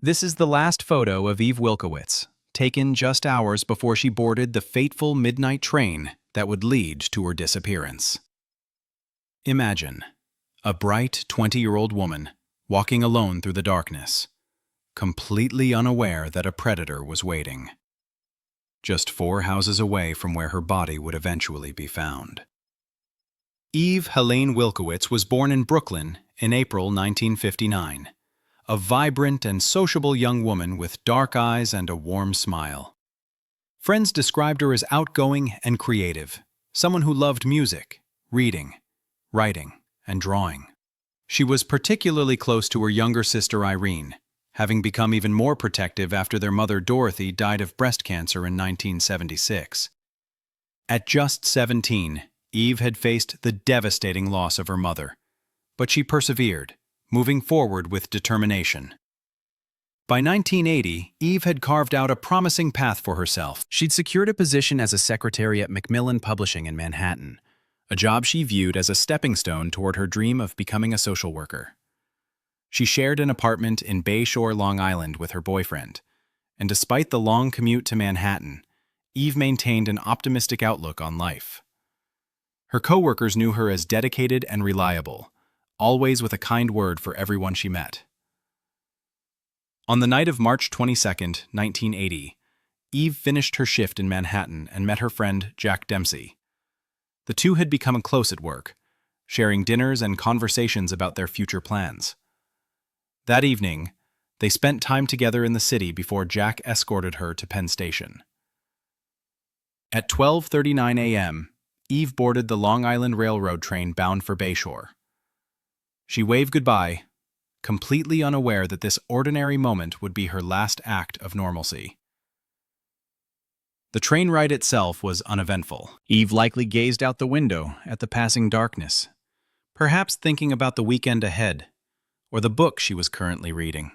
This is the last photo of Eve Wilkowitz, taken just hours before she boarded the fateful midnight train that would lead to her disappearance. Imagine a bright 20-year-old woman walking alone through the darkness, completely unaware that a predator was waiting, just 4 houses away from where her body would eventually be found. Eve Helene Wilkowitz was born in Brooklyn in April 1959. A vibrant and sociable young woman with dark eyes and a warm smile. Friends described her as outgoing and creative, someone who loved music, reading, writing, and drawing. She was particularly close to her younger sister Irene, having become even more protective after their mother Dorothy died of breast cancer in 1976. At just 17, Eve had faced the devastating loss of her mother, but she persevered, moving forward with determination. By 1980, Eve had carved out a promising path for herself. She'd secured a position as a secretary at Macmillan Publishing in Manhattan, a job she viewed as a stepping stone toward her dream of becoming a social worker. She shared an apartment in Bayshore, Long Island with her boyfriend, and despite the long commute to Manhattan, Eve maintained an optimistic outlook on life. Her coworkers knew her as dedicated and reliable, always with a kind word for everyone she met. On the night of March 22, 1980, Eve finished her shift in Manhattan and met her friend Jack Dempsey. The two had become close at work, sharing dinners and conversations about their future plans. That evening, they spent time together in the city before Jack escorted her to Penn Station. At 12:39 a.m., Eve boarded the Long Island Railroad train bound for Bayshore. She waved goodbye, completely unaware that this ordinary moment would be her last act of normalcy. The train ride itself was uneventful. Eve likely gazed out the window at the passing darkness, perhaps thinking about the weekend ahead, or the book she was currently reading.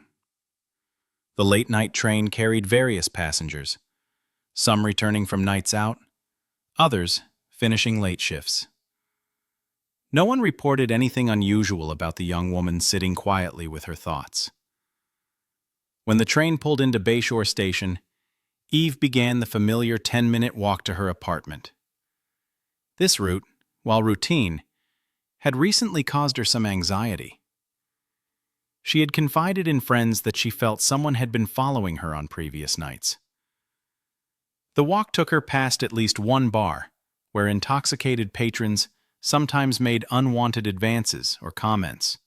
The late-night train carried various passengers, some returning from nights out, others finishing late shifts. No one reported anything unusual about the young woman sitting quietly with her thoughts. When the train pulled into Bayshore Station, Eve began the familiar 10-minute walk to her apartment. This route, while routine, had recently caused her some anxiety. She had confided in friends that she felt someone had been following her on previous nights. The walk took her past at least one bar, where intoxicated patrons sometimes made unwanted advances or comments.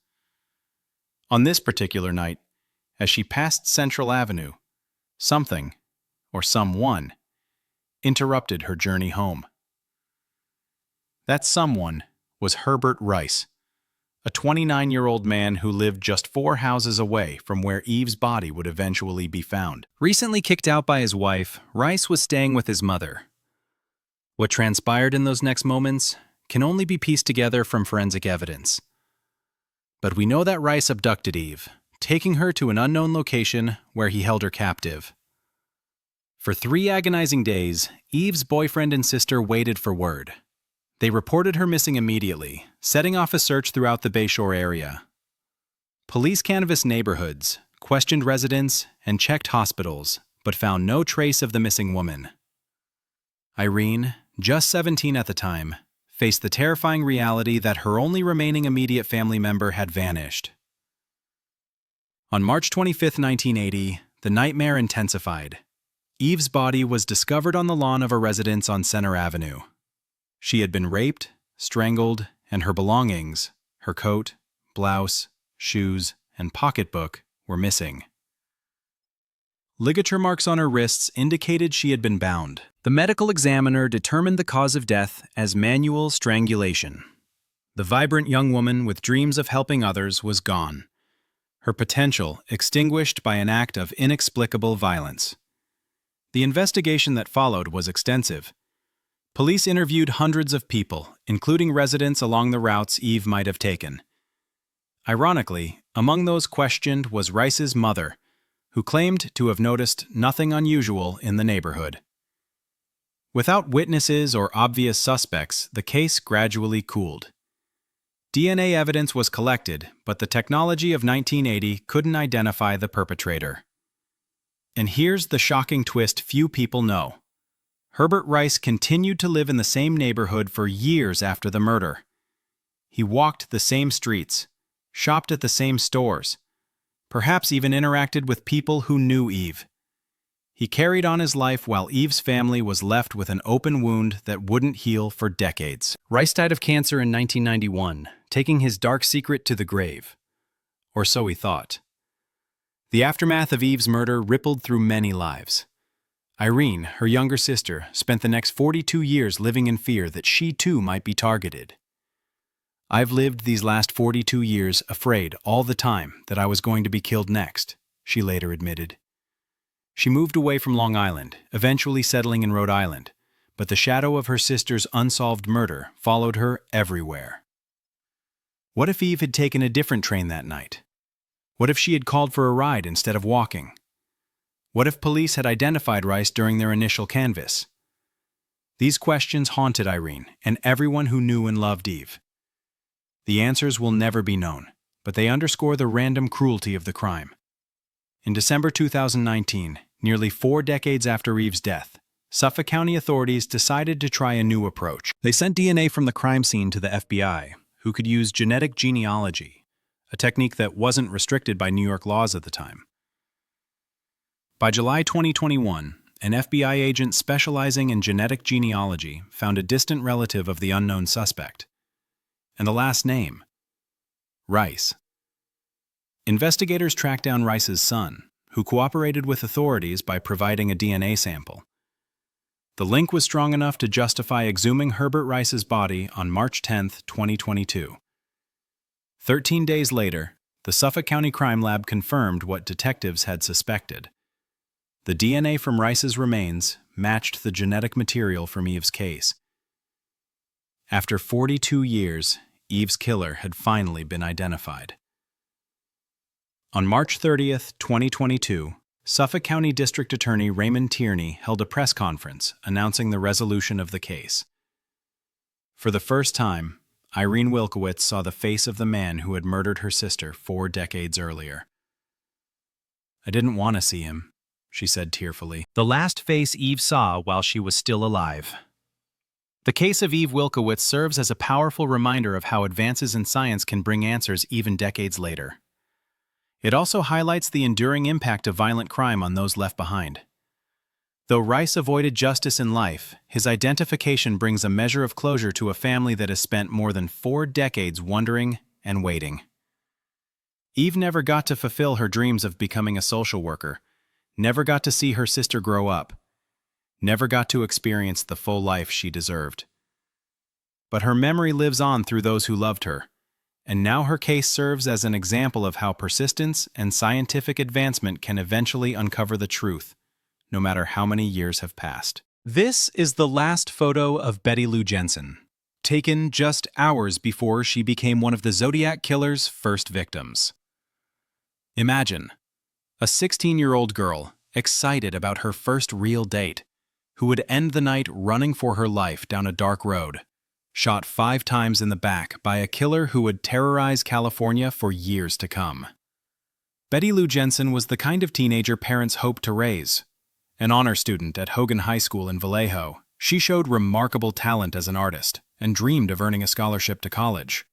On this particular night, as she passed Central Avenue, something, or someone, interrupted her journey home. That someone was Herbert Rice, a 29-year-old man who lived just 4 houses away from where Eve's body would eventually be found. Recently kicked out by his wife, Rice was staying with his mother. What transpired in those next moments can only be pieced together from forensic evidence. But we know that Rice abducted Eve, taking her to an unknown location where he held her captive. For 3 agonizing days, Eve's boyfriend and sister waited for word. They reported her missing immediately, setting off a search throughout the Bayshore area. Police canvassed neighborhoods, questioned residents, and checked hospitals, but found no trace of the missing woman. Irene, just 17 at the time, faced the terrifying reality that her only remaining immediate family member had vanished. On March 25, 1980, the nightmare intensified. Eve's body was discovered on the lawn of a residence on Center Avenue. She had been raped, strangled, and her belongings, her coat, blouse, shoes, and pocketbook, were missing. Ligature marks on her wrists indicated she had been bound. The medical examiner determined the cause of death as manual strangulation. The vibrant young woman with dreams of helping others was gone, her potential extinguished by an act of inexplicable violence. The investigation that followed was extensive. Police interviewed hundreds of people, including residents along the routes Eve might have taken. Ironically, among those questioned was Rice's mother, who claimed to have noticed nothing unusual in the neighborhood. Without witnesses or obvious suspects, the case gradually cooled. DNA evidence was collected, but the technology of 1980 couldn't identify the perpetrator. And here's the shocking twist few people know. Herbert Rice continued to live in the same neighborhood for years after the murder. He walked the same streets, shopped at the same stores, perhaps even interacted with people who knew Eve. He carried on his life while Eve's family was left with an open wound that wouldn't heal for decades. Rice died of cancer in 1991, taking his dark secret to the grave. Or so he thought. The aftermath of Eve's murder rippled through many lives. Irene, her younger sister, spent the next 42 years living in fear that she too might be targeted. "I've lived these last 42 years afraid all the time that I was going to be killed next," she later admitted. She moved away from Long Island, eventually settling in Rhode Island, but the shadow of her sister's unsolved murder followed her everywhere. What if Eve had taken a different train that night? What if she had called for a ride instead of walking? What if police had identified Rice during their initial canvass? These questions haunted Irene and everyone who knew and loved Eve. The answers will never be known, but they underscore the random cruelty of the crime. In December 2019, nearly 4 decades after Eve's death, Suffolk County authorities decided to try a new approach. They sent DNA from the crime scene to the FBI, who could use genetic genealogy, a technique that wasn't restricted by New York laws at the time. By July 2021, an FBI agent specializing in genetic genealogy found a distant relative of the unknown suspect. And the last name, Rice. Investigators tracked down Rice's son, who cooperated with authorities by providing a DNA sample. The link was strong enough to justify exhuming Herbert Rice's body on March 10, 2022. 13 days later, the Suffolk County Crime Lab confirmed what detectives had suspected. The DNA from Rice's remains matched the genetic material from Eve's case. After 42 years, Eve's killer had finally been identified. On March 30, 2022, Suffolk County District Attorney Raymond Tierney held a press conference announcing the resolution of the case. For the first time, Irene Wilkowitz saw the face of the man who had murdered her sister 4 decades earlier. "I didn't want to see him," she said tearfully. The last face Eve saw while she was still alive. The case of Eve Wilkowitz serves as a powerful reminder of how advances in science can bring answers even decades later. It also highlights the enduring impact of violent crime on those left behind. Though Rice avoided justice in life, his identification brings a measure of closure to a family that has spent more than 4 decades wondering and waiting. Eve never got to fulfill her dreams of becoming a social worker, never got to see her sister grow up, never got to experience the full life she deserved. But her memory lives on through those who loved her, and now her case serves as an example of how persistence and scientific advancement can eventually uncover the truth, no matter how many years have passed. This is the last photo of Betty Lou Jensen, taken just hours before she became one of the Zodiac killer's first victims. Imagine a 16-year-old girl excited about her first real date, who would end the night running for her life down a dark road, shot 5 times in the back by a killer who would terrorize California for years to come. Betty Lou Jensen was the kind of teenager parents hoped to raise. An honor student at Hogan High School in Vallejo, she showed remarkable talent as an artist and dreamed of earning a scholarship to college.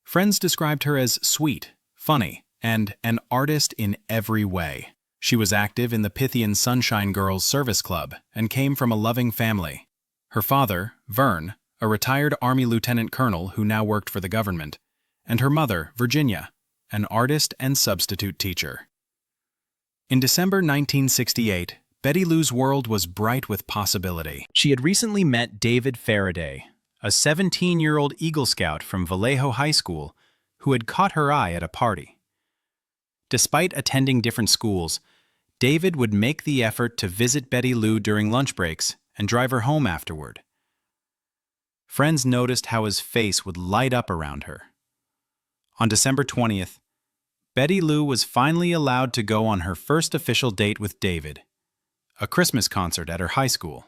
Friends described her as sweet, funny, and an artist in every way. She was active in the Pythian Sunshine Girls Service Club and came from a loving family. Her father, Vern, a retired Army lieutenant colonel who now worked for the government, and her mother, Virginia, an artist and substitute teacher. In December 1968, Betty Lou's world was bright with possibility. She had recently met David Faraday, a 17-year-old Eagle Scout from Vallejo High School who had caught her eye at a party. Despite attending different schools, David would make the effort to visit Betty Lou during lunch breaks and drive her home afterward. Friends noticed how his face would light up around her. On December 20th, Betty Lou was finally allowed to go on her first official date with David, a Christmas concert at her high school.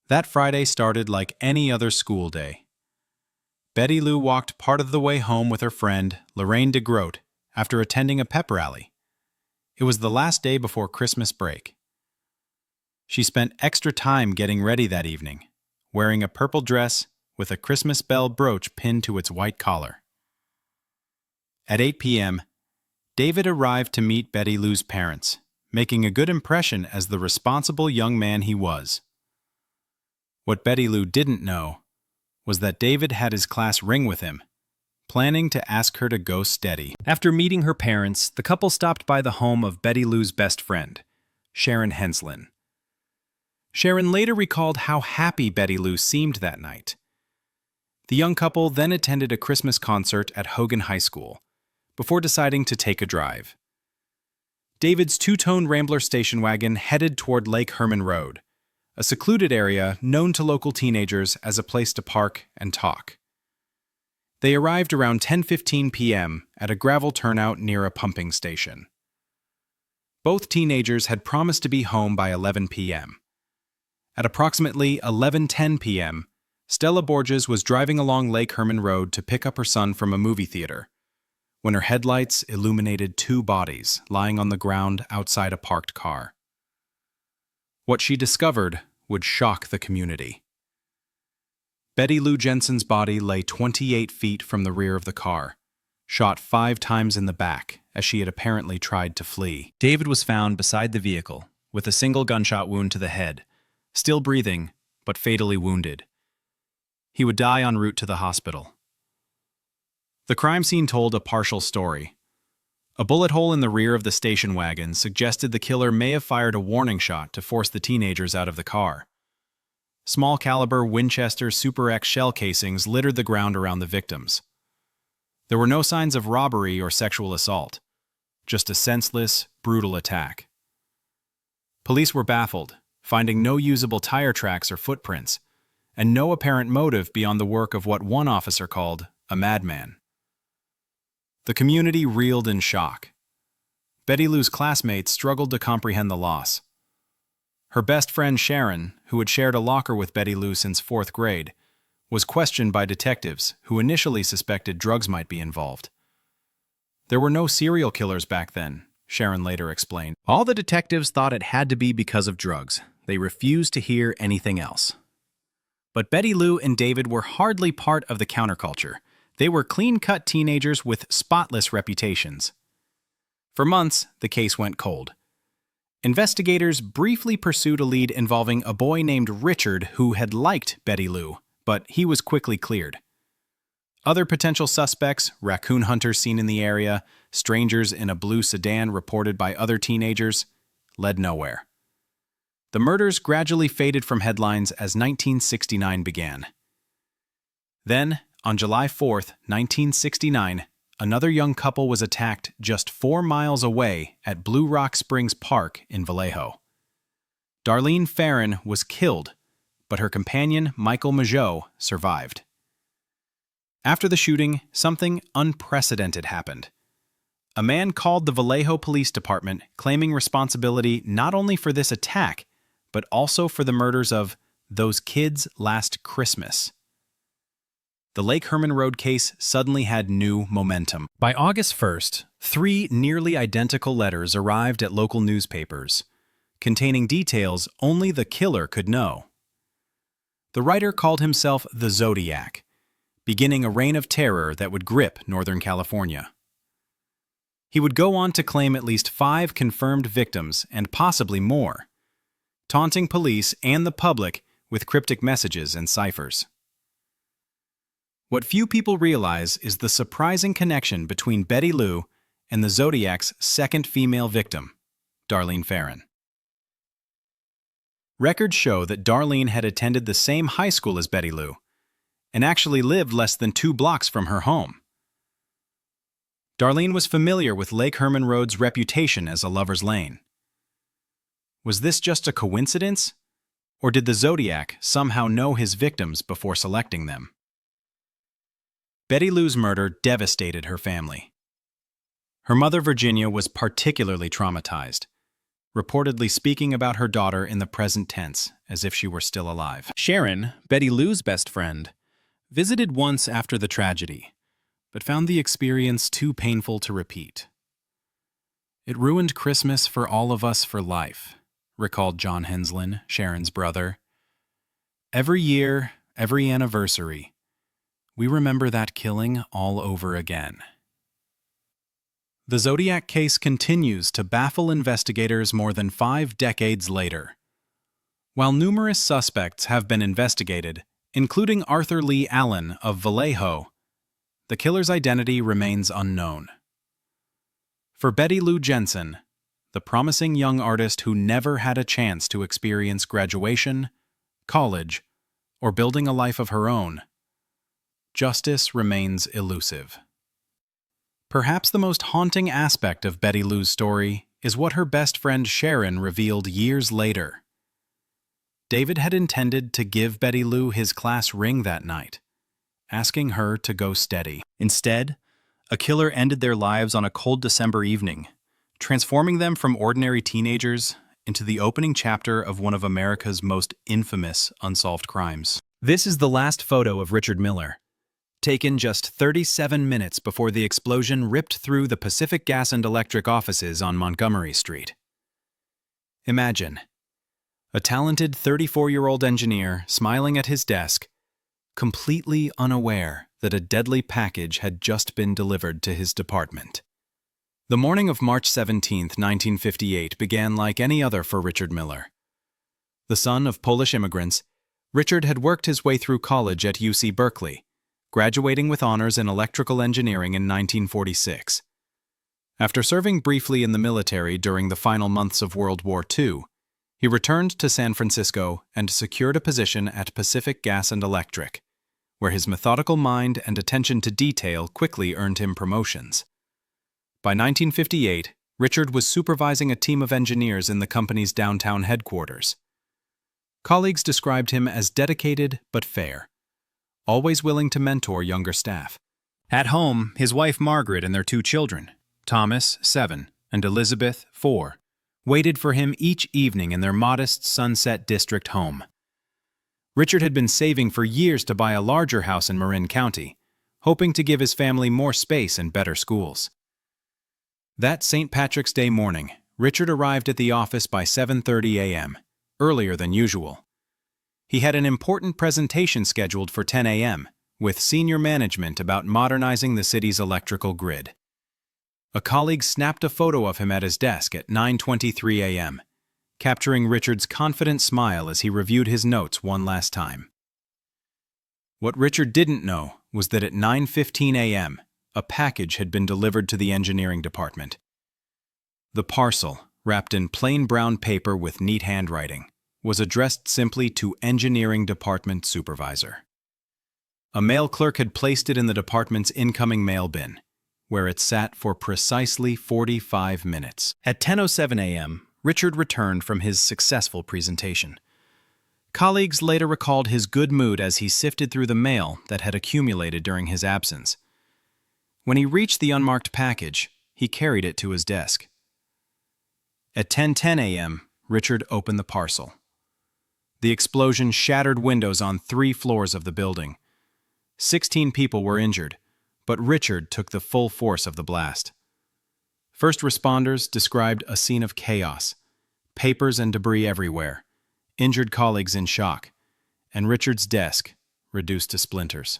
That Friday started like any other school day. Betty Lou walked part of the way home with her friend, Lorraine DeGroat, after attending a pep rally. It was the last day before Christmas break. She spent extra time getting ready that evening, wearing a purple dress with a Christmas bell brooch pinned to its white collar. At 8 p.m., David arrived to meet Betty Lou's parents, making a good impression as the responsible young man he was. What Betty Lou didn't know was that David had his class ring with him, planning to ask her to go steady. After meeting her parents, the couple stopped by the home of Betty Lou's best friend, Sharon Henslin. Sharon later recalled how happy Betty Lou seemed that night. The young couple then attended a Christmas concert at Hogan High School, before deciding to take a drive. David's two-tone Rambler station wagon headed toward Lake Herman Road, a secluded area known to local teenagers as a place to park and talk. They arrived around 10:15 p.m. at a gravel turnout near a pumping station. Both teenagers had promised to be home by 11 p.m. At approximately 11:10 p.m., Stella Borges was driving along Lake Herman Road to pick up her son from a movie theater, when her headlights illuminated two bodies lying on the ground outside a parked car. What she discovered would shock the community. Betty Lou Jensen's body lay 28 feet from the rear of the car, shot 5 times in the back as she had apparently tried to flee. David was found beside the vehicle with a single gunshot wound to the head, still breathing, but fatally wounded. He would die en route to the hospital. The crime scene told a partial story. A bullet hole in the rear of the station wagon suggested the killer may have fired a warning shot to force the teenagers out of the car. Small-caliber Winchester Super X shell casings littered the ground around the victims. There were no signs of robbery or sexual assault, just a senseless, brutal attack. Police were baffled, finding no usable tire tracks or footprints, and no apparent motive beyond the work of what one officer called a madman. The community reeled in shock. Betty Lou's classmates struggled to comprehend the loss. Her best friend Sharon, who had shared a locker with Betty Lou since 4th grade, was questioned by detectives who initially suspected drugs might be involved. There were no serial killers back then, Sharon later explained. All the detectives thought it had to be because of drugs. They refused to hear anything else. But Betty Lou and David were hardly part of the counterculture. They were clean-cut teenagers with spotless reputations. For months, the case went cold. Investigators briefly pursued a lead involving a boy named Richard who had liked Betty Lou, but he was quickly cleared. Other potential suspects, raccoon hunters seen in the area, strangers in a blue sedan reported by other teenagers, led nowhere. The murders gradually faded from headlines as 1969 began. Then, on July 4, 1969, another young couple was attacked just 4 miles away at Blue Rock Springs Park in Vallejo. Darlene Ferrin was killed, but her companion, Michael Mageau, survived. After the shooting, something unprecedented happened. A man called the Vallejo Police Department claiming responsibility not only for this attack, but also for the murders of those kids last Christmas. The Lake Herman Road case suddenly had new momentum. By August 1st, 3 nearly identical letters arrived at local newspapers, containing details only the killer could know. The writer called himself the Zodiac, beginning a reign of terror that would grip Northern California. He would go on to claim at least 5 confirmed victims and possibly more, taunting police and the public with cryptic messages and ciphers. What few people realize is the surprising connection between Betty Lou and the Zodiac's second female victim, Darlene Ferrin. Records show that Darlene had attended the same high school as Betty Lou and actually lived less than 2 blocks from her home. Darlene was familiar with Lake Herman Road's reputation as a lover's lane. Was this just a coincidence, or did the Zodiac somehow know his victims before selecting them? Betty Lou's murder devastated her family. Her mother, Virginia, was particularly traumatized, reportedly speaking about her daughter in the present tense, as if she were still alive. Sharon, Betty Lou's best friend, visited once after the tragedy, but found the experience too painful to repeat. "It ruined Christmas for all of us for life," recalled John Henslin, Sharon's brother. "Every year, every anniversary, we remember that killing all over again." The Zodiac case continues to baffle investigators more than 5 decades later. While numerous suspects have been investigated, including Arthur Lee Allen of Vallejo, the killer's identity remains unknown. For Betty Lou Jensen, the promising young artist who never had a chance to experience graduation, college, or building a life of her own, justice remains elusive. Perhaps the most haunting aspect of Betty Lou's story is what her best friend Sharon revealed years later. David had intended to give Betty Lou his class ring that night, asking her to go steady. Instead, a killer ended their lives on a cold December evening, transforming them from ordinary teenagers into the opening chapter of one of America's most infamous unsolved crimes. This is the last photo of Richard Miller, taken just 37 minutes before the explosion ripped through the Pacific Gas and Electric offices on Montgomery Street. Imagine a talented 34-year-old engineer smiling at his desk, completely unaware that a deadly package had just been delivered to his department. The morning of March 17, 1958 began like any other for Richard Miller. The son of Polish immigrants, Richard had worked his way through college at UC Berkeley, graduating with honors in electrical engineering in 1946. After serving briefly in the military during the final months of World War II, he returned to San Francisco and secured a position at Pacific Gas and Electric, where his methodical mind and attention to detail quickly earned him promotions. By 1958, Richard was supervising a team of engineers in the company's downtown headquarters. Colleagues described him as dedicated but fair, always willing to mentor younger staff. At home, his wife Margaret and their 2 children, Thomas, 7, and Elizabeth, 4, waited for him each evening in their modest Sunset District home. Richard had been saving for years to buy a larger house in Marin County, hoping to give his family more space and better schools. That St. Patrick's Day morning, Richard arrived at the office by 7:30 a.m., earlier than usual. He had an important presentation scheduled for 10 a.m., with senior management about modernizing the city's electrical grid. A colleague snapped a photo of him at his desk at 9:23 a.m., capturing Richard's confident smile as he reviewed his notes one last time. What Richard didn't know was that at 9:15 a.m., a package had been delivered to the engineering department. The parcel, wrapped in plain brown paper with neat handwriting, was addressed simply to Engineering Department Supervisor. A mail clerk had placed it in the department's incoming mail bin, where it sat for precisely 45 minutes. At 10:07 a.m., Richard returned from his successful presentation. Colleagues later recalled his good mood as he sifted through the mail that had accumulated during his absence. When he reached the unmarked package, he carried it to his desk. At 10:10 a.m., Richard opened the parcel. The explosion shattered windows on 3 floors of the building. 16 people were injured, but Richard took the full force of the blast. First responders described a scene of chaos, papers and debris everywhere, injured colleagues in shock, and Richard's desk reduced to splinters.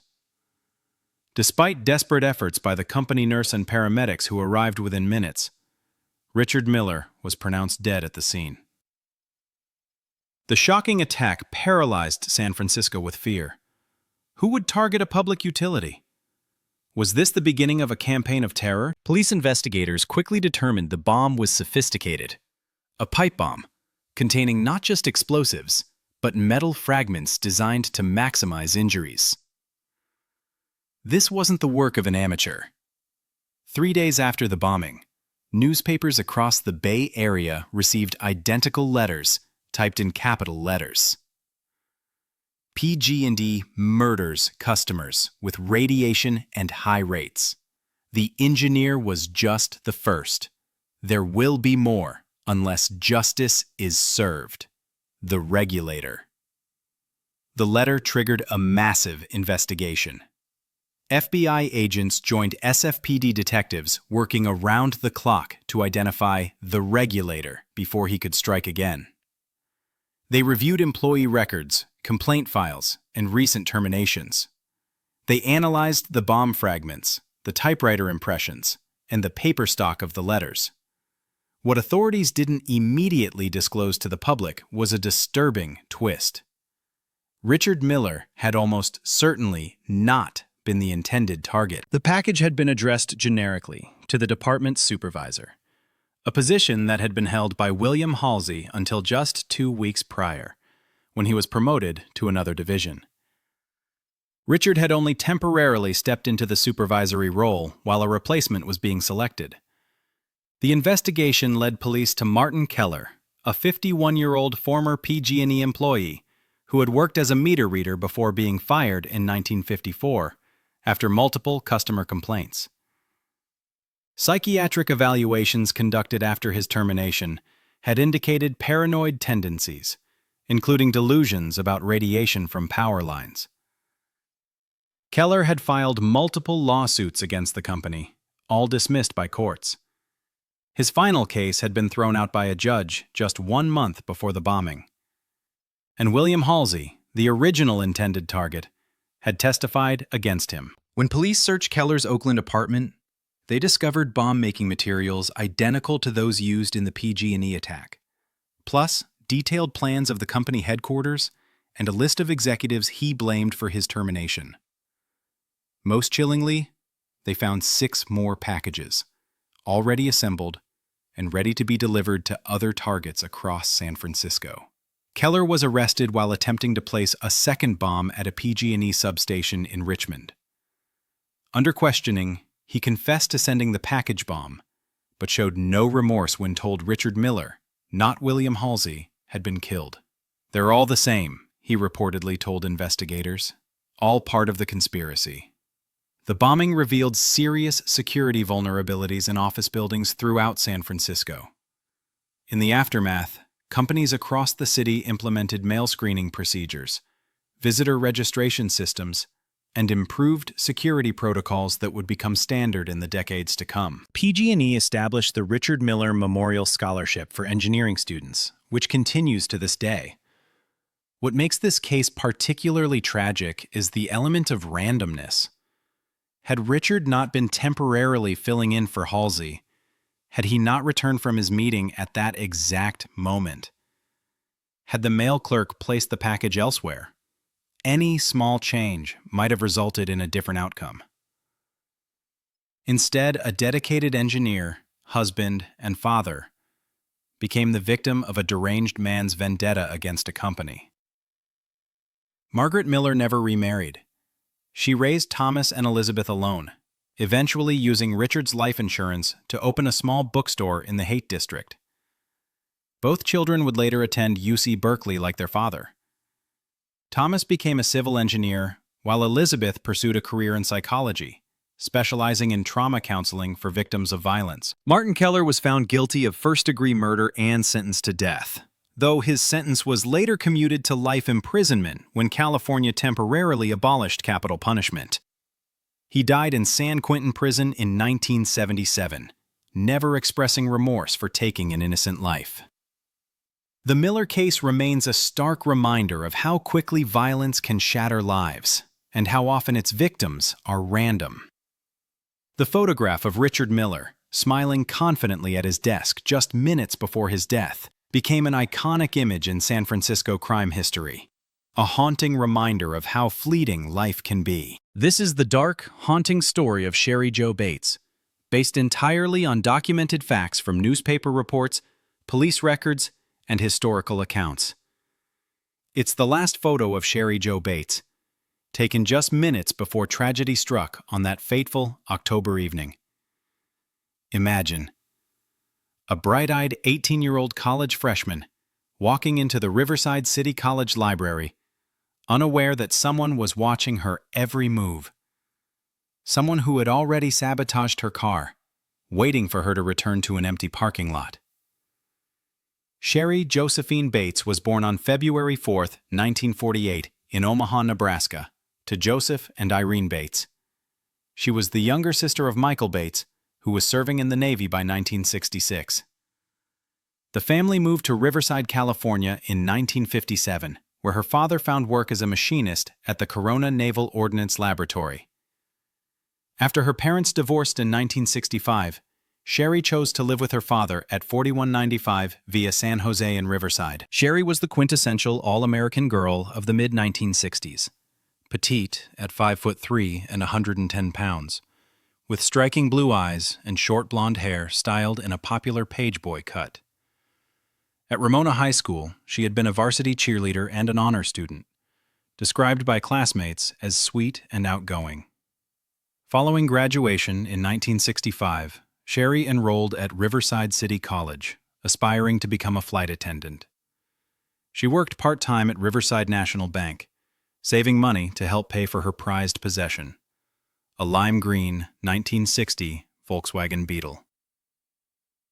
Despite desperate efforts by the company nurse and paramedics who arrived within minutes, Richard Miller was pronounced dead at the scene. The shocking attack paralyzed San Francisco with fear. Who would target a public utility? Was this the beginning of a campaign of terror? Police investigators quickly determined the bomb was sophisticated. A pipe bomb, containing not just explosives, but metal fragments designed to maximize injuries. This wasn't the work of an amateur. 3 days after the bombing, newspapers across the Bay Area received identical letters typed in capital letters. PG&E murders customers with radiation and high rates. The engineer was just the first. There will be more unless justice is served. The regulator. The letter triggered a massive investigation. FBI agents joined SFPD detectives working around the clock to identify the regulator before he could strike again. They reviewed employee records, complaint files, and recent terminations. They analyzed the bomb fragments, the typewriter impressions, and the paper stock of the letters. What authorities didn't immediately disclose to the public was a disturbing twist. Richard Miller had almost certainly not been the intended target. The package had been addressed generically to the department's supervisor, a position that had been held by William Halsey until just 2 weeks prior, when he was promoted to another division. Richard had only temporarily stepped into the supervisory role while a replacement was being selected. The investigation led police to Martin Keller, a 51-year-old former PG&E employee who had worked as a meter reader before being fired in 1954 after multiple customer complaints. Psychiatric evaluations conducted after his termination had indicated paranoid tendencies, including delusions about radiation from power lines. Keller had filed multiple lawsuits against the company, all dismissed by courts. His final case had been thrown out by a judge just 1 month before the bombing. And William Halsey, the original intended target, had testified against him. When police searched Keller's Oakland apartment, they discovered bomb-making materials identical to those used in the PG&E attack, plus detailed plans of the company headquarters and a list of executives he blamed for his termination. Most chillingly, they found 6 more packages, already assembled and ready to be delivered to other targets across San Francisco. Keller was arrested while attempting to place a second bomb at a PG&E substation in Richmond. Under questioning, he confessed to sending the package bomb, but showed no remorse when told Richard Miller, not William Halsey, had been killed. "They're all the same," he reportedly told investigators, "all part of the conspiracy." The bombing revealed serious security vulnerabilities in office buildings throughout San Francisco. In the aftermath, companies across the city implemented mail screening procedures, visitor registration systems, and improved security protocols that would become standard in the decades to come. PG&E established the Richard Miller Memorial Scholarship for engineering students, which continues to this day. What makes this case particularly tragic is the element of randomness. Had Richard not been temporarily filling in for Halsey, had he not returned from his meeting at that exact moment, had the mail clerk placed the package elsewhere, any small change might have resulted in a different outcome. Instead, a dedicated engineer, husband, and father became the victim of a deranged man's vendetta against a company. Margaret Miller never remarried. She raised Thomas and Elizabeth alone, eventually using Richard's life insurance to open a small bookstore in the Haight District. Both children would later attend UC Berkeley like their father. Thomas became a civil engineer, while Elizabeth pursued a career in psychology, specializing in trauma counseling for victims of violence. Martin Keller was found guilty of first-degree murder and sentenced to death, though his sentence was later commuted to life imprisonment when California temporarily abolished capital punishment. He died in San Quentin Prison in 1977, never expressing remorse for taking an innocent life. The Miller case remains a stark reminder of how quickly violence can shatter lives, and how often its victims are random. The photograph of Richard Miller, smiling confidently at his desk just minutes before his death, became an iconic image in San Francisco crime history, a haunting reminder of how fleeting life can be. This is the dark, haunting story of Cheri Jo Bates, based entirely on documented facts from newspaper reports, police records, and historical accounts. It's the last photo of Cheri Jo Bates, taken just minutes before tragedy struck on that fateful October evening. Imagine a bright-eyed 18-year-old college freshman walking into the Riverside City College library, unaware that someone was watching her every move. Someone who had already sabotaged her car, waiting for her to return to an empty parking lot. Cheri Josephine Bates was born on February 4, 1948, in Omaha, Nebraska, to Joseph and Irene Bates. She was the younger sister of Michael Bates, who was serving in the Navy by 1966. The family moved to Riverside, California in 1957, where her father found work as a machinist at the Corona Naval Ordnance Laboratory. After her parents divorced in 1965, Cheri chose to live with her father at 4195 Via San Jose in Riverside. Cheri was the quintessential all-American girl of the mid-1960s. Petite at 5'3" and 110 pounds, with striking blue eyes and short blonde hair styled in a popular page boy cut. At Ramona High School, she had been a varsity cheerleader and an honor student, described by classmates as sweet and outgoing. Following graduation in 1965, Cheri enrolled at Riverside City College, aspiring to become a flight attendant. She worked part-time at Riverside National Bank, saving money to help pay for her prized possession, a lime green 1960 Volkswagen Beetle.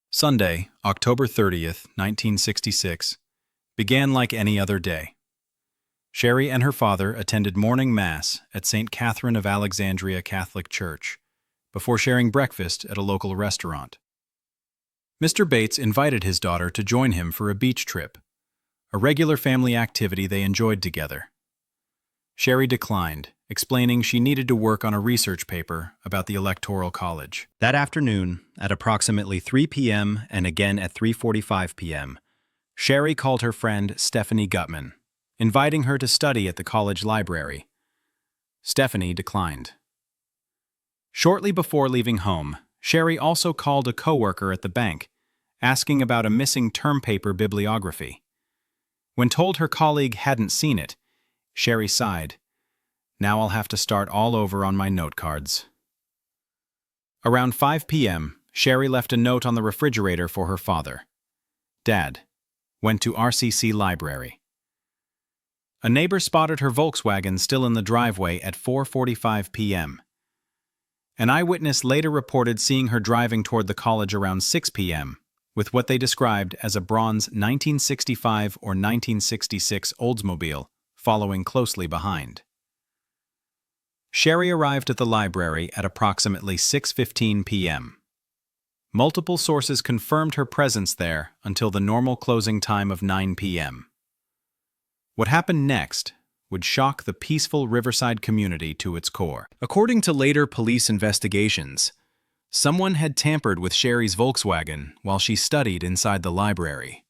Sunday, October 30th, 1966, began like any other day. Cheri and her father attended morning mass at St. Catherine of Alexandria Catholic Church before sharing breakfast at a local restaurant. Mr. Bates invited his daughter to join him for a beach trip, a regular family activity they enjoyed together. Cheri declined, explaining she needed to work on a research paper about the Electoral College. That afternoon, at approximately 3 p.m. and again at 3:45 p.m., Cheri called her friend Stephanie Gutman, inviting her to study at the college library. Stephanie declined. Shortly before leaving home, Cheri also called a coworker at the bank, asking about a missing term paper bibliography. When told her colleague hadn't seen it, Cheri sighed. Now I'll have to start all over on my note cards. Around 5 p.m., Cheri left a note on the refrigerator for her father. Dad, went to RCC Library. A neighbor spotted her Volkswagen still in the driveway at 4:45 p.m. An eyewitness later reported seeing her driving toward the college around 6 p.m., with what they described as a bronze 1965 or 1966 Oldsmobile following closely behind. Cheri arrived at the library at approximately 6:15 p.m. Multiple sources confirmed her presence there until the normal closing time of 9 p.m. What happened next would shock the peaceful Riverside community to its core. According to later police investigations, someone had tampered with Cheri's Volkswagen while she studied inside the library.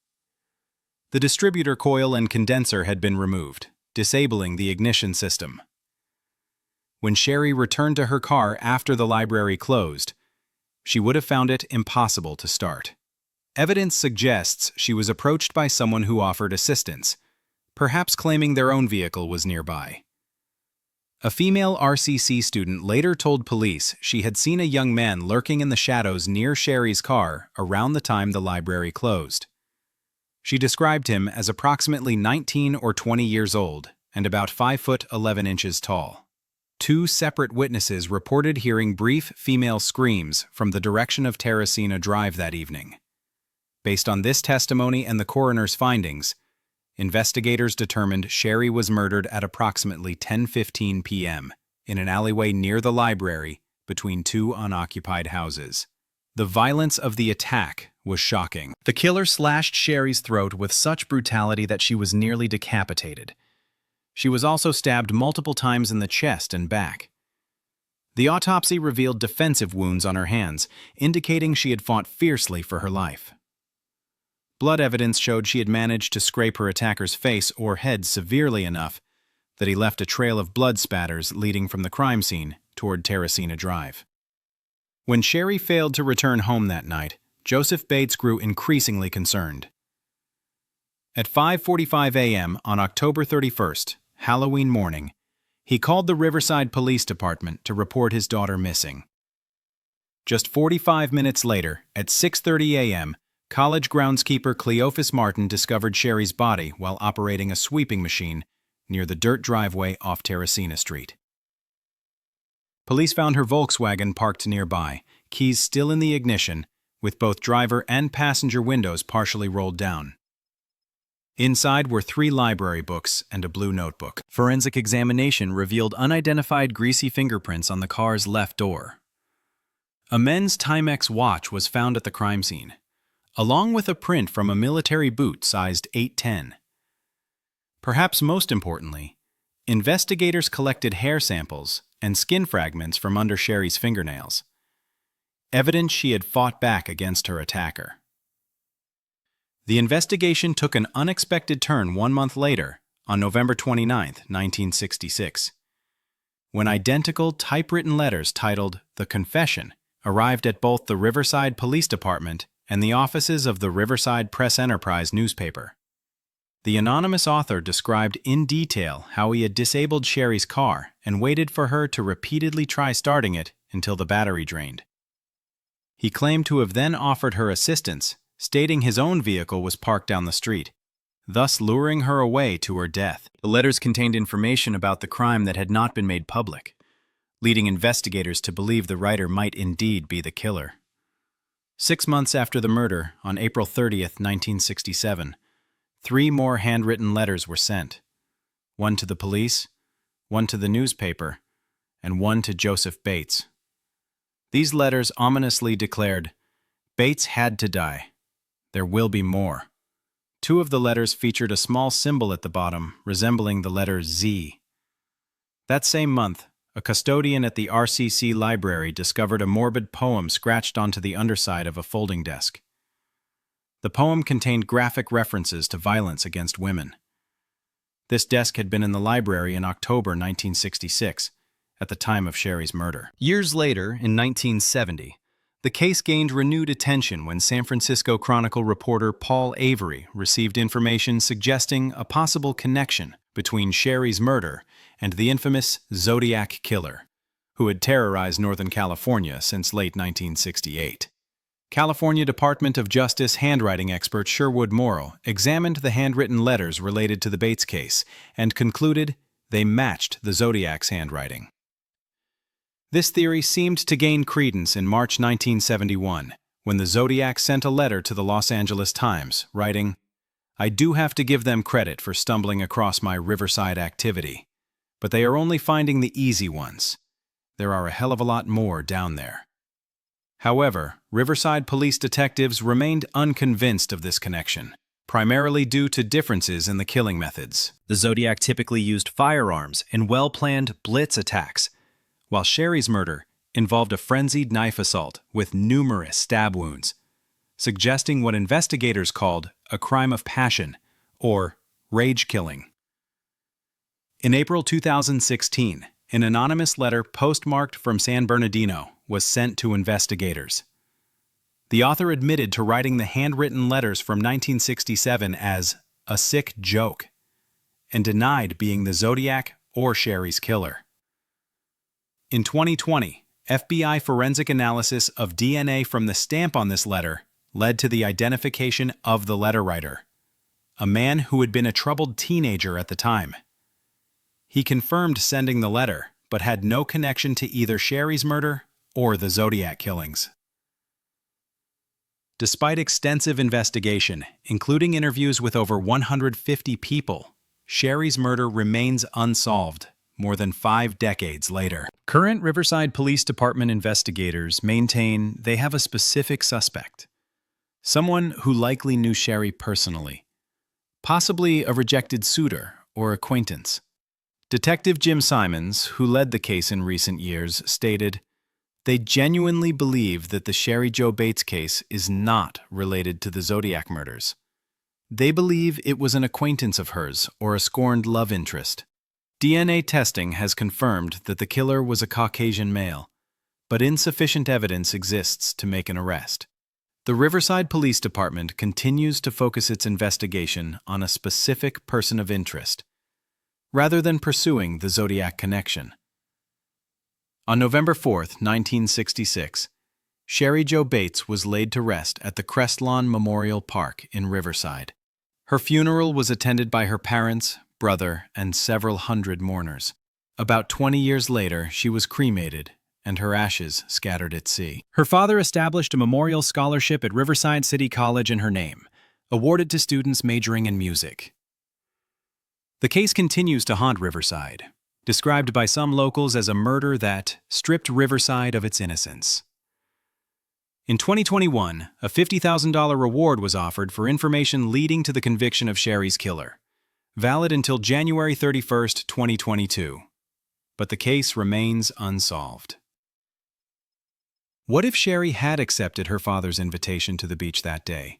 The distributor coil and condenser had been removed, disabling the ignition system. When Cheri returned to her car after the library closed, she would have found it impossible to start. Evidence suggests she was approached by someone who offered assistance, perhaps claiming their own vehicle was nearby. A female RCC student later told police she had seen a young man lurking in the shadows near Cheri's car around the time the library closed. She described him as approximately 19 or 20 years old and about 5'11" tall. Two separate witnesses reported hearing brief female screams from the direction of Teresina Drive that evening. Based on this testimony and the coroner's findings, investigators determined Cheri was murdered at approximately 10:15 p.m. in an alleyway near the library between two unoccupied houses. The violence of the attack was shocking. The killer slashed Cheri's throat with such brutality that she was nearly decapitated. She was also stabbed multiple times in the chest and back. The autopsy revealed defensive wounds on her hands, indicating she had fought fiercely for her life. Blood evidence showed she had managed to scrape her attacker's face or head severely enough that he left a trail of blood spatters leading from the crime scene toward Teresina Drive. When Cheri failed to return home that night, Joseph Bates grew increasingly concerned. At 5:45 a.m. on October 31st, Halloween morning, he called the Riverside Police Department to report his daughter missing. Just 45 minutes later, at 6:30 a.m., college groundskeeper Cleophas Martin discovered Cheri's body while operating a sweeping machine near the dirt driveway off Teresina Street. Police found her Volkswagen parked nearby, keys still in the ignition, with both driver and passenger windows partially rolled down. Inside were 3 library books and a blue notebook. Forensic examination revealed unidentified greasy fingerprints on the car's left door. A men's Timex watch was found at the crime scene, along with a print from a military boot sized 8'10". Perhaps most importantly, investigators collected hair samples and skin fragments from under Cheri's fingernails, evidence she had fought back against her attacker. The investigation took an unexpected turn 1 month later, on November 29, 1966, when identical typewritten letters titled "The Confession" arrived at both the Riverside Police Department and the offices of the Riverside Press Enterprise newspaper. The anonymous author described in detail how he had disabled Cheri's car and waited for her to repeatedly try starting it until the battery drained. He claimed to have then offered her assistance, stating his own vehicle was parked down the street, thus luring her away to her death. The letters contained information about the crime that had not been made public, leading investigators to believe the writer might indeed be the killer. 6 months after the murder, on April 30, 1967, 3 more handwritten letters were sent, 1 to the police, 1 to the newspaper, and 1 to Joseph Bates. These letters ominously declared, "Bates had to die. There will be more." 2 of the letters featured a small symbol at the bottom resembling the letter Z. That same month, a custodian at the RCC library discovered a morbid poem scratched onto the underside of a folding desk. The poem contained graphic references to violence against women. This desk had been in the library in October 1966, at the time of Cheri's murder. Years later, in 1970, the case gained renewed attention when San Francisco Chronicle reporter Paul Avery received information suggesting a possible connection between Cheri's murder and the infamous Zodiac killer, who had terrorized Northern California since late 1968. California Department of Justice handwriting expert Sherwood Morrow examined the handwritten letters related to the Bates case and concluded they matched the Zodiac's handwriting. This theory seemed to gain credence in March 1971, when the Zodiac sent a letter to the Los Angeles Times, writing, "I do have to give them credit for stumbling across my Riverside activity, but they are only finding the easy ones. There are a hell of a lot more down there." However, Riverside police detectives remained unconvinced of this connection, primarily due to differences in the killing methods. The Zodiac typically used firearms in well-planned blitz attacks, while Cheri's murder involved a frenzied knife assault with numerous stab wounds, suggesting what investigators called a crime of passion, or rage killing. In April 2016, an anonymous letter postmarked from San Bernardino was sent to investigators. The author admitted to writing the handwritten letters from 1967 as a sick joke, and denied being the Zodiac or Cheri's killer. In 2020, FBI forensic analysis of DNA from the stamp on this letter led to the identification of the letter writer, a man who had been a troubled teenager at the time. He confirmed sending the letter, but had no connection to either Cheri's murder or the Zodiac killings. Despite extensive investigation, including interviews with over 150 people, Cheri's murder remains unsolved more than 5 decades later. Current Riverside Police Department investigators maintain they have a specific suspect, someone who likely knew Cheri personally, possibly a rejected suitor or acquaintance. Detective Jim Simons, who led the case in recent years, stated, "They genuinely believe that the Cheri Jo Bates case is not related to the Zodiac murders. They believe it was an acquaintance of hers or a scorned love interest. DNA testing has confirmed that the killer was a Caucasian male, but insufficient evidence exists to make an arrest." The Riverside Police Department continues to focus its investigation on a specific person of interest, rather than pursuing the Zodiac connection. On November 4, 1966, Cheri Jo Bates was laid to rest at the Crestlawn Memorial Park in Riverside. Her funeral was attended by her parents, brother, and several hundred mourners. About 20 years later, she was cremated, and her ashes scattered at sea. Her father established a memorial scholarship at Riverside City College in her name, awarded to students majoring in music. The case continues to haunt Riverside, described by some locals as a murder that stripped Riverside of its innocence. In 2021, a $50,000 reward was offered for information leading to the conviction of Cheri's killer, valid until January 31, 2022. But the case remains unsolved. What if Cheri had accepted her father's invitation to the beach that day?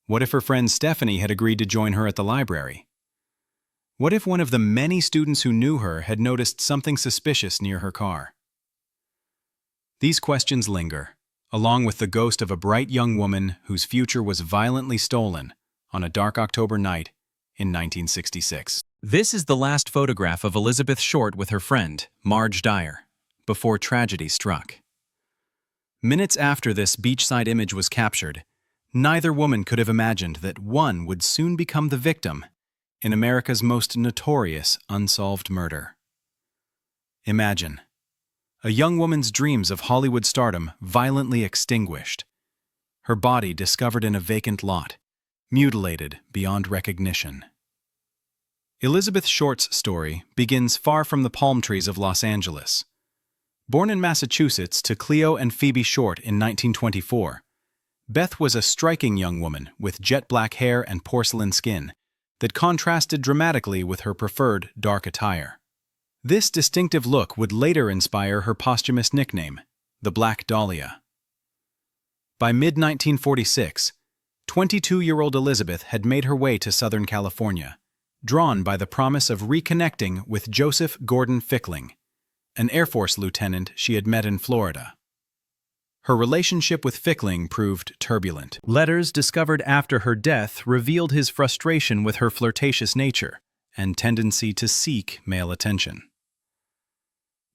What if her friend Stephanie had agreed to join her at the library? What if one of the many students who knew her had noticed something suspicious near her car? These questions linger, along with the ghost of a bright young woman whose future was violently stolen on a dark October night in 1966. This is the last photograph of Elizabeth Short with her friend, Marge Dyer, before tragedy struck. Minutes after this beachside image was captured, neither woman could have imagined that one would soon become the victim in America's most notorious unsolved murder. Imagine a young woman's dreams of Hollywood stardom violently extinguished, her body discovered in a vacant lot, mutilated beyond recognition. Elizabeth Short's story begins far from the palm trees of Los Angeles. Born in Massachusetts to Cleo and Phoebe Short in 1924, Beth was a striking young woman with jet black hair and porcelain skin that contrasted dramatically with her preferred dark attire. This distinctive look would later inspire her posthumous nickname, the Black Dahlia. By mid-1946, 22-year-old Elizabeth had made her way to Southern California, drawn by the promise of reconnecting with Joseph Gordon Fickling, an Air Force lieutenant she had met in Florida. Her relationship with Fickling proved turbulent. Letters discovered after her death revealed his frustration with her flirtatious nature and tendency to seek male attention.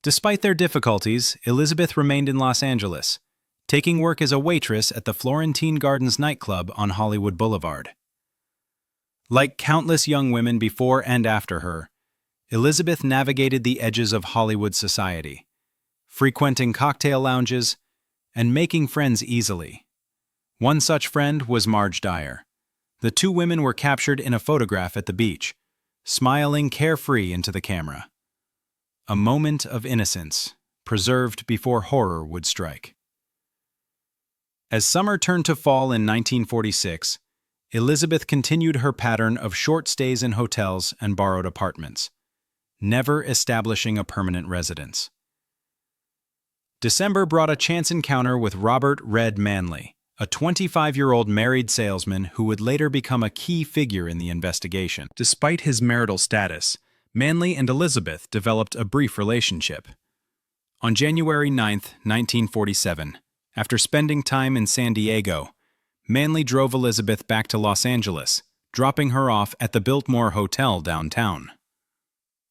Despite their difficulties, Elizabeth remained in Los Angeles, taking work as a waitress at the Florentine Gardens nightclub on Hollywood Boulevard. Like countless young women before and after her, Elizabeth navigated the edges of Hollywood society, frequenting cocktail lounges and making friends easily. One such friend was Marge Dyer. The two women were captured in a photograph at the beach, smiling carefree into the camera. A moment of innocence, preserved before horror would strike. As summer turned to fall in 1946, Elizabeth continued her pattern of short stays in hotels and borrowed apartments, never establishing a permanent residence. December brought a chance encounter with Robert "Red" Manley, a 25-year-old married salesman who would later become a key figure in the investigation. Despite his marital status, Manley and Elizabeth developed a brief relationship. On January 9, 1947, after spending time in San Diego, Manley drove Elizabeth back to Los Angeles, dropping her off at the Biltmore Hotel downtown.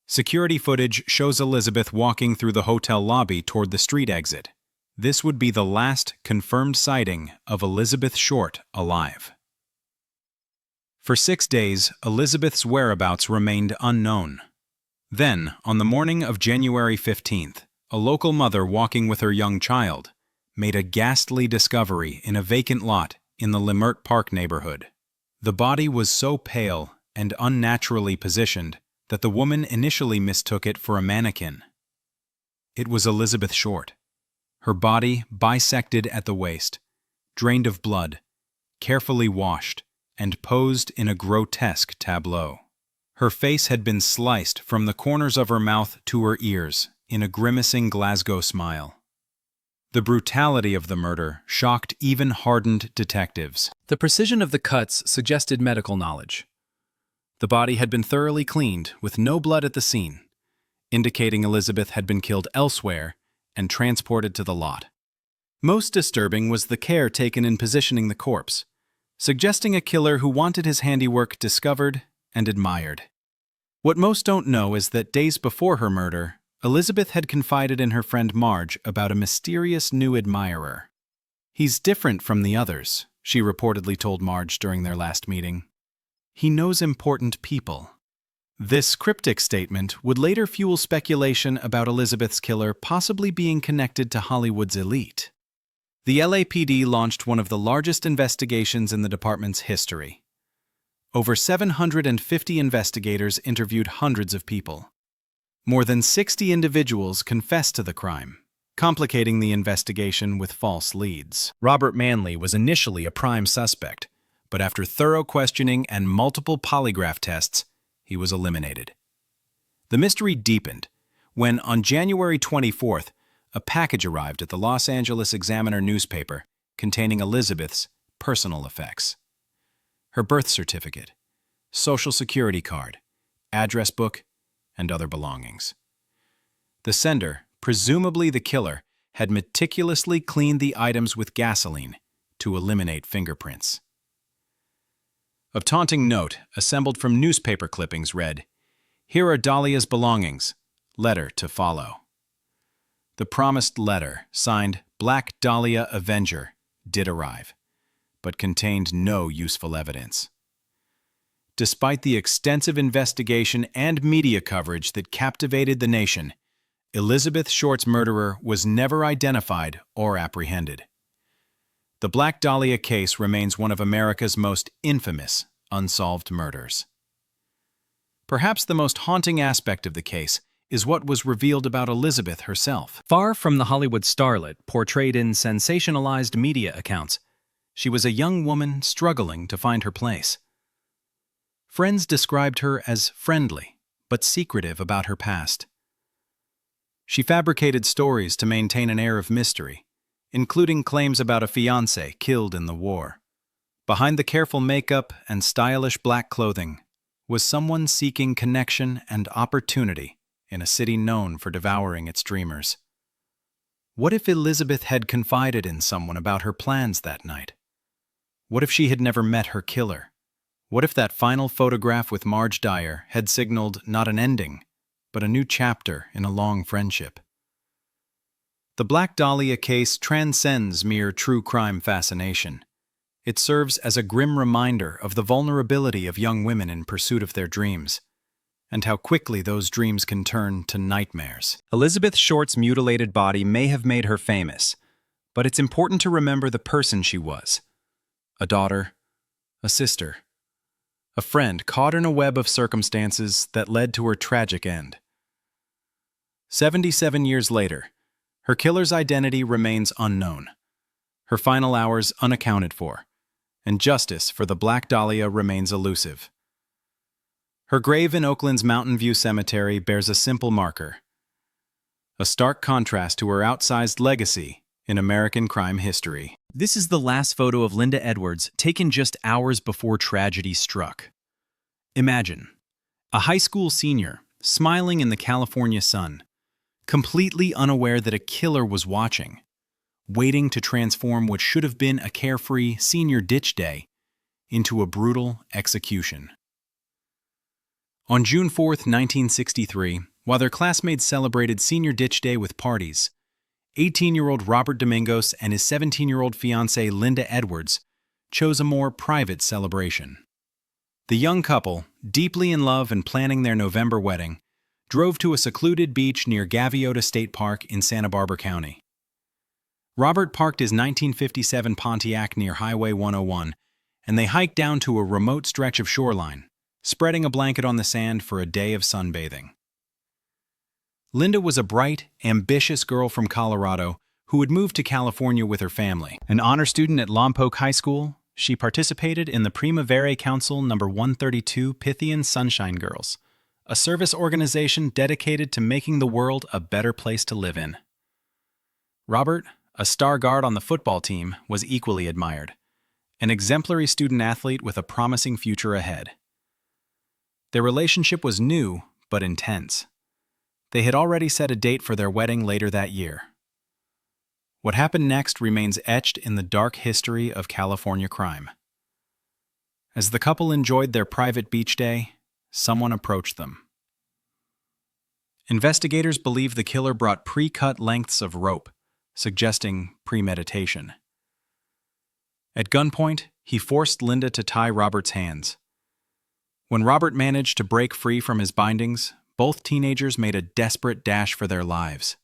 Security footage shows Elizabeth walking through the hotel lobby toward the street exit. This would be the last confirmed sighting of Elizabeth Short alive. For 6 days, Elizabeth's whereabouts remained unknown. Then, on the morning of January 15th, a local mother walking with her young child made a ghastly discovery in a vacant lot in the Leimert Park neighborhood. The body was so pale and unnaturally positioned that the woman initially mistook it for a mannequin. It was Elizabeth Short, her body bisected at the waist, drained of blood, carefully washed, and posed in a grotesque tableau. Her face had been sliced from the corners of her mouth to her ears in a grimacing Glasgow smile. The brutality of the murder shocked even hardened detectives. The precision of the cuts suggested medical knowledge. The body had been thoroughly cleaned, with no blood at the scene, indicating Elizabeth had been killed elsewhere and transported to the lot. Most disturbing was the care taken in positioning the corpse, suggesting a killer who wanted his handiwork discovered and admired. What most don't know is that days before her murder, Elizabeth had confided in her friend Marge about a mysterious new admirer. "He's different from the others," she reportedly told Marge during their last meeting. "He knows important people." This cryptic statement would later fuel speculation about Elizabeth's killer possibly being connected to Hollywood's elite. The LAPD launched one of the largest investigations in the department's history. Over 750 investigators interviewed hundreds of people. More than 60 individuals confessed to the crime, complicating the investigation with false leads. Robert Manley was initially a prime suspect, but after thorough questioning and multiple polygraph tests, he was eliminated. The mystery deepened when, on January 24th, a package arrived at the Los Angeles Examiner newspaper containing Elizabeth's personal effects. Her birth certificate, social security card, address book, and other belongings. The sender, presumably the killer, had meticulously cleaned the items with gasoline to eliminate fingerprints. A taunting note, assembled from newspaper clippings, read, "Here are Dahlia's belongings. Letter to follow." The promised letter, signed Black Dahlia Avenger, did arrive, but contained no useful evidence. Despite the extensive investigation and media coverage that captivated the nation, Elizabeth Short's murderer was never identified or apprehended. The Black Dahlia case remains one of America's most infamous unsolved murders. Perhaps the most haunting aspect of the case is what was revealed about Elizabeth herself. Far from the Hollywood starlet portrayed in sensationalized media accounts, she was a young woman struggling to find her place. Friends described her as friendly, but secretive about her past. She fabricated stories to maintain an air of mystery, including claims about a fiancé killed in the war. Behind the careful makeup and stylish black clothing was someone seeking connection and opportunity in a city known for devouring its dreamers. What if Elizabeth had confided in someone about her plans that night? What if she had never met her killer? What if that final photograph with Marge Dyer had signaled not an ending, but a new chapter in a long friendship? The Black Dahlia case transcends mere true crime fascination. It serves as a grim reminder of the vulnerability of young women in pursuit of their dreams, and how quickly those dreams can turn to nightmares. Elizabeth Short's mutilated body may have made her famous, but it's important to remember the person she was. A daughter, a sister, a friend caught in a web of circumstances that led to her tragic end. 77 years later, her killer's identity remains unknown, her final hours unaccounted for, and justice for the Black Dahlia remains elusive. Her grave in Oakland's Mountain View Cemetery bears a simple marker, a stark contrast to her outsized legacy in American crime history. This is the last photo of Linda Edwards, taken just hours before tragedy struck. Imagine, a high school senior, smiling in the California sun, completely unaware that a killer was watching, waiting to transform what should have been a carefree senior ditch day into a brutal execution. On June 4, 1963, while their classmates celebrated Senior Ditch Day with parties, 18-year-old Robert Domingos and his 17-year-old fiancée Linda Edwards chose a more private celebration. The young couple, deeply in love and planning their November wedding, drove to a secluded beach near Gaviota State Park in Santa Barbara County. Robert parked his 1957 Pontiac near Highway 101, and they hiked down to a remote stretch of shoreline, spreading a blanket on the sand for a day of sunbathing. Linda was a bright, ambitious girl from Colorado who had moved to California with her family. An honor student at Lompoc High School, she participated in the Primavera Council No. 132 Pythian Sunshine Girls, a service organization dedicated to making the world a better place to live in. Robert, a star guard on the football team, was equally admired, an exemplary student-athlete with a promising future ahead. Their relationship was new, but intense. They had already set a date for their wedding later that year. What happened next remains etched in the dark history of California crime. As the couple enjoyed their private beach day, someone approached them. Investigators believe the killer brought pre-cut lengths of rope, suggesting premeditation. At gunpoint, he forced Linda to tie Robert's hands. When Robert managed to break free from his bindings, both teenagers made a desperate dash for their lives.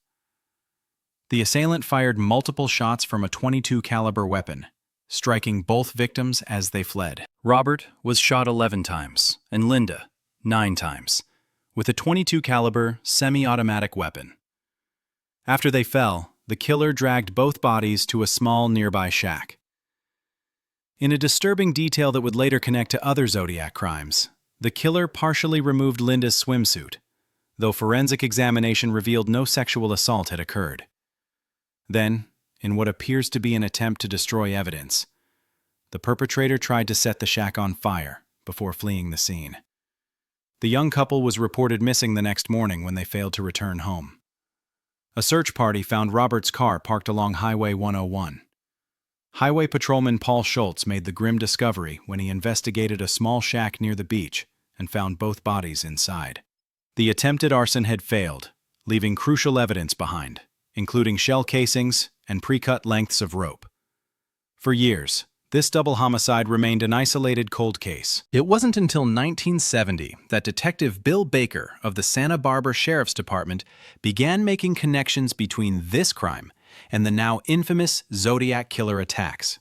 The assailant fired multiple shots from a .22 caliber weapon, striking both victims as they fled. Robert was shot 11 times, and Linda 9 times, with a .22 caliber semi-automatic weapon. After they fell, the killer dragged both bodies to a small nearby shack. In a disturbing detail that would later connect to other Zodiac crimes, the killer partially removed Linda's swimsuit, though forensic examination revealed no sexual assault had occurred. Then, in what appears to be an attempt to destroy evidence, the perpetrator tried to set the shack on fire before fleeing the scene. The young couple was reported missing the next morning when they failed to return home. A search party found Robert's car parked along Highway 101. Highway patrolman Paul Schultz made the grim discovery when he investigated a small shack near the beach and found both bodies inside. The attempted arson had failed, leaving crucial evidence behind, including shell casings and pre-cut lengths of rope. For years, this double homicide remained an isolated cold case. It wasn't until 1970 that Detective Bill Baker of the Santa Barbara Sheriff's Department began making connections between this crime and the now infamous Zodiac killer attacks.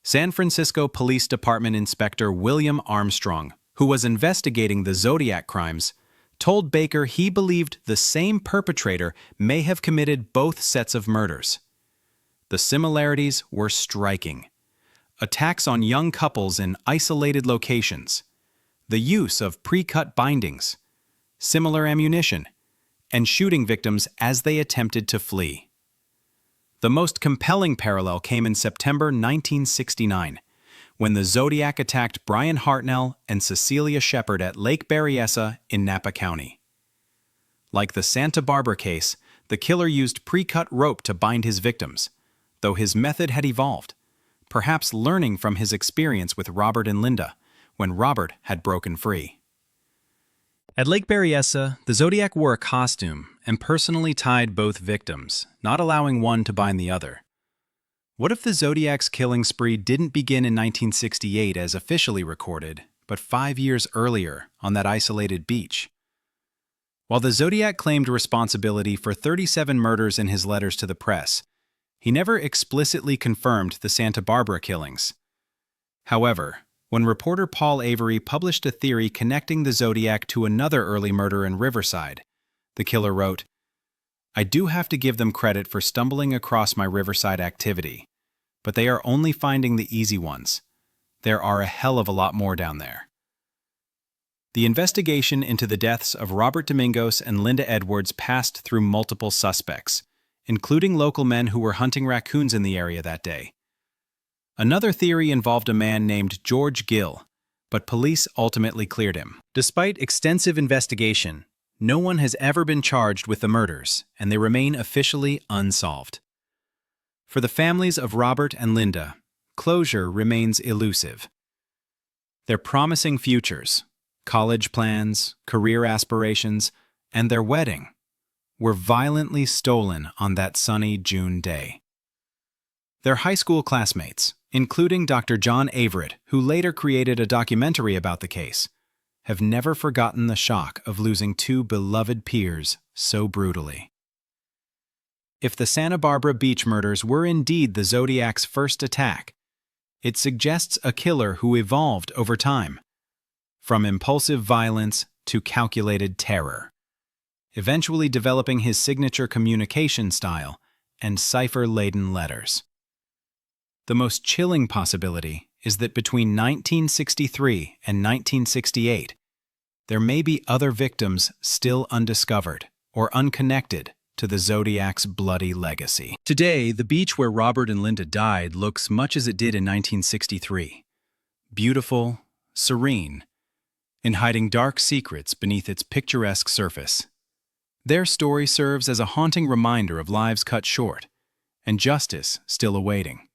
San Francisco Police Department Inspector William Armstrong, who was investigating the Zodiac crimes, told Baker he believed the same perpetrator may have committed both sets of murders. The similarities were striking. Attacks on young couples in isolated locations, the use of pre-cut bindings, similar ammunition, and shooting victims as they attempted to flee. The most compelling parallel came in September 1969, when the Zodiac attacked Brian Hartnell and Cecilia Shepard at Lake Berryessa in Napa County. Like the Santa Barbara case, the killer used pre-cut rope to bind his victims, though his method had evolved, perhaps learning from his experience with Robert and Linda, when Robert had broken free. At Lake Berryessa, the Zodiac wore a costume and personally tied both victims, not allowing one to bind the other. What if the Zodiac's killing spree didn't begin in 1968 as officially recorded, but 5 years earlier on that isolated beach? While the Zodiac claimed responsibility for 37 murders in his letters to the press, he never explicitly confirmed the Santa Barbara killings. However, when reporter Paul Avery published a theory connecting the Zodiac to another early murder in Riverside, the killer wrote, "I do have to give them credit for stumbling across my Riverside activity, but they are only finding the easy ones. There are a hell of a lot more down there." The investigation into the deaths of Robert Domingos and Linda Edwards passed through multiple suspects, including local men who were hunting raccoons in the area that day. Another theory involved a man named George Gill, but police ultimately cleared him. Despite extensive investigation, no one has ever been charged with the murders, and they remain officially unsolved. For the families of Robert and Linda, closure remains elusive. Their promising futures, college plans, career aspirations, and their wedding were violently stolen on that sunny June day. Their high school classmates, including Dr. John Averett, who later created a documentary about the case, have never forgotten the shock of losing two beloved peers so brutally. If the Santa Barbara beach murders were indeed the Zodiac's first attack, it suggests a killer who evolved over time, from impulsive violence to calculated terror, eventually developing his signature communication style and cipher-laden letters. The most chilling possibility is that between 1963 and 1968, there may be other victims still undiscovered or unconnected to the Zodiac's bloody legacy. Today, the beach where Robert and Linda died looks much as it did in 1963. Beautiful, serene, and hiding dark secrets beneath its picturesque surface. Their story serves as a haunting reminder of lives cut short and justice still awaiting,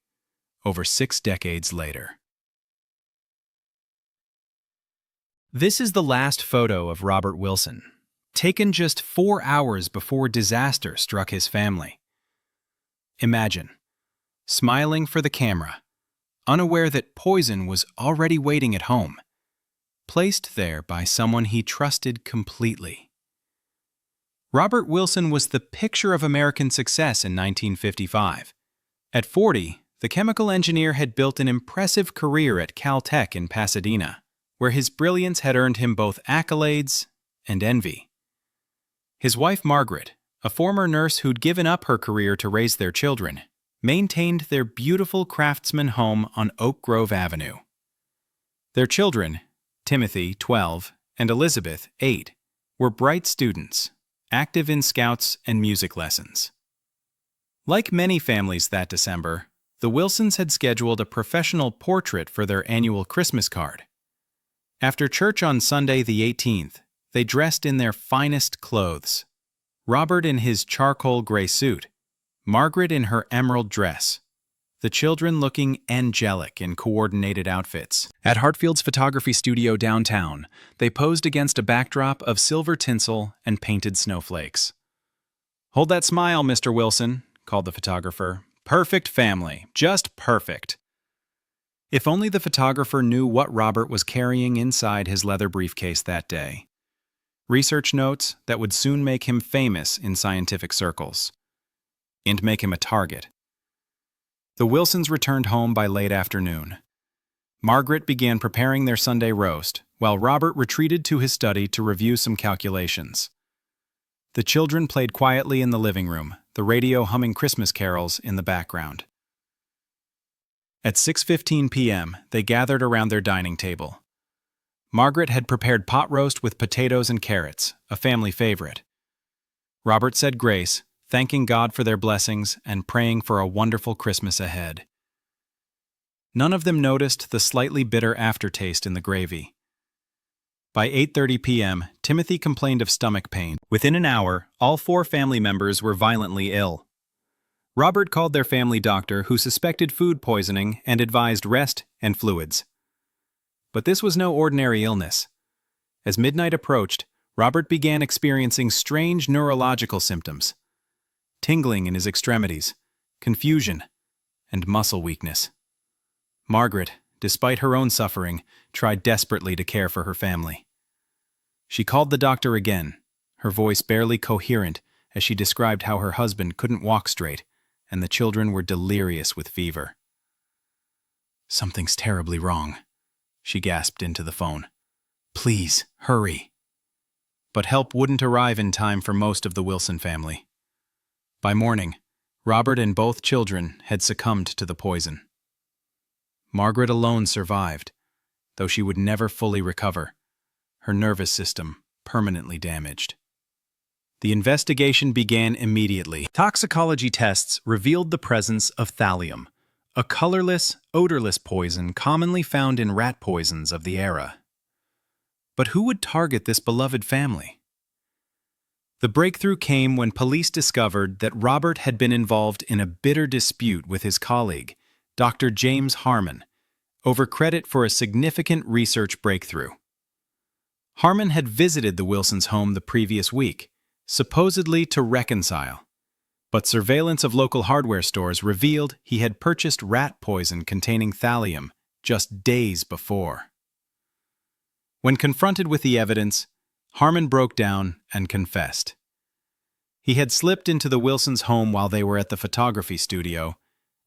over 6 decades later. This is the last photo of Robert Wilson, taken just 4 hours before disaster struck his family. Imagine, smiling for the camera, unaware that poison was already waiting at home, placed there by someone he trusted completely. Robert Wilson was the picture of American success in 1955. At 40, the chemical engineer had built an impressive career at Caltech in Pasadena, where his brilliance had earned him both accolades and envy. His wife Margaret, a former nurse who'd given up her career to raise their children, maintained their beautiful craftsman home on Oak Grove Avenue. Their children, Timothy, 12, and Elizabeth, 8, were bright students, active in scouts and music lessons. Like many families that December, the Wilsons had scheduled a professional portrait for their annual Christmas card. After church on Sunday the 18th, they dressed in their finest clothes. Robert in his charcoal gray suit, Margaret in her emerald dress, the children looking angelic in coordinated outfits. At Hartfield's photography studio downtown, they posed against a backdrop of silver tinsel and painted snowflakes. "Hold that smile, Mr. Wilson," called the photographer. "Perfect family, just perfect." If only the photographer knew what Robert was carrying inside his leather briefcase that day. Research notes that would soon make him famous in scientific circles. And make him a target. The Wilsons returned home by late afternoon. Margaret began preparing their Sunday roast, while Robert retreated to his study to review some calculations. The children played quietly in the living room, the radio humming Christmas carols in the background. At 6:15 p.m., they gathered around their dining table. Margaret had prepared pot roast with potatoes and carrots, a family favorite. Robert said grace, thanking God for their blessings and praying for a wonderful Christmas ahead. None of them noticed the slightly bitter aftertaste in the gravy. By 8:30 p.m., Timothy complained of stomach pain. Within an hour, all 4 family members were violently ill. Robert called their family doctor, who suspected food poisoning and advised rest and fluids. But this was no ordinary illness. As midnight approached, Robert began experiencing strange neurological symptoms. Tingling in his extremities, confusion, and muscle weakness. Margaret, despite her own suffering, tried desperately to care for her family. She called the doctor again, her voice barely coherent as she described how her husband couldn't walk straight and the children were delirious with fever. "Something's terribly wrong," she gasped into the phone. "Please, hurry." But help wouldn't arrive in time for most of the Wilson family. By morning, Robert and both children had succumbed to the poison. Margaret alone survived, though she would never fully recover, her nervous system permanently damaged. The investigation began immediately. Toxicology tests revealed the presence of thallium, a colorless, odorless poison commonly found in rat poisons of the era. But who would target this beloved family? The breakthrough came when police discovered that Robert had been involved in a bitter dispute with his colleague, Dr. James Harmon, over credit for a significant research breakthrough. Harmon had visited the Wilsons' home the previous week, supposedly to reconcile, but surveillance of local hardware stores revealed he had purchased rat poison containing thallium just days before. When confronted with the evidence, Harmon broke down and confessed. He had slipped into the Wilsons' home while they were at the photography studio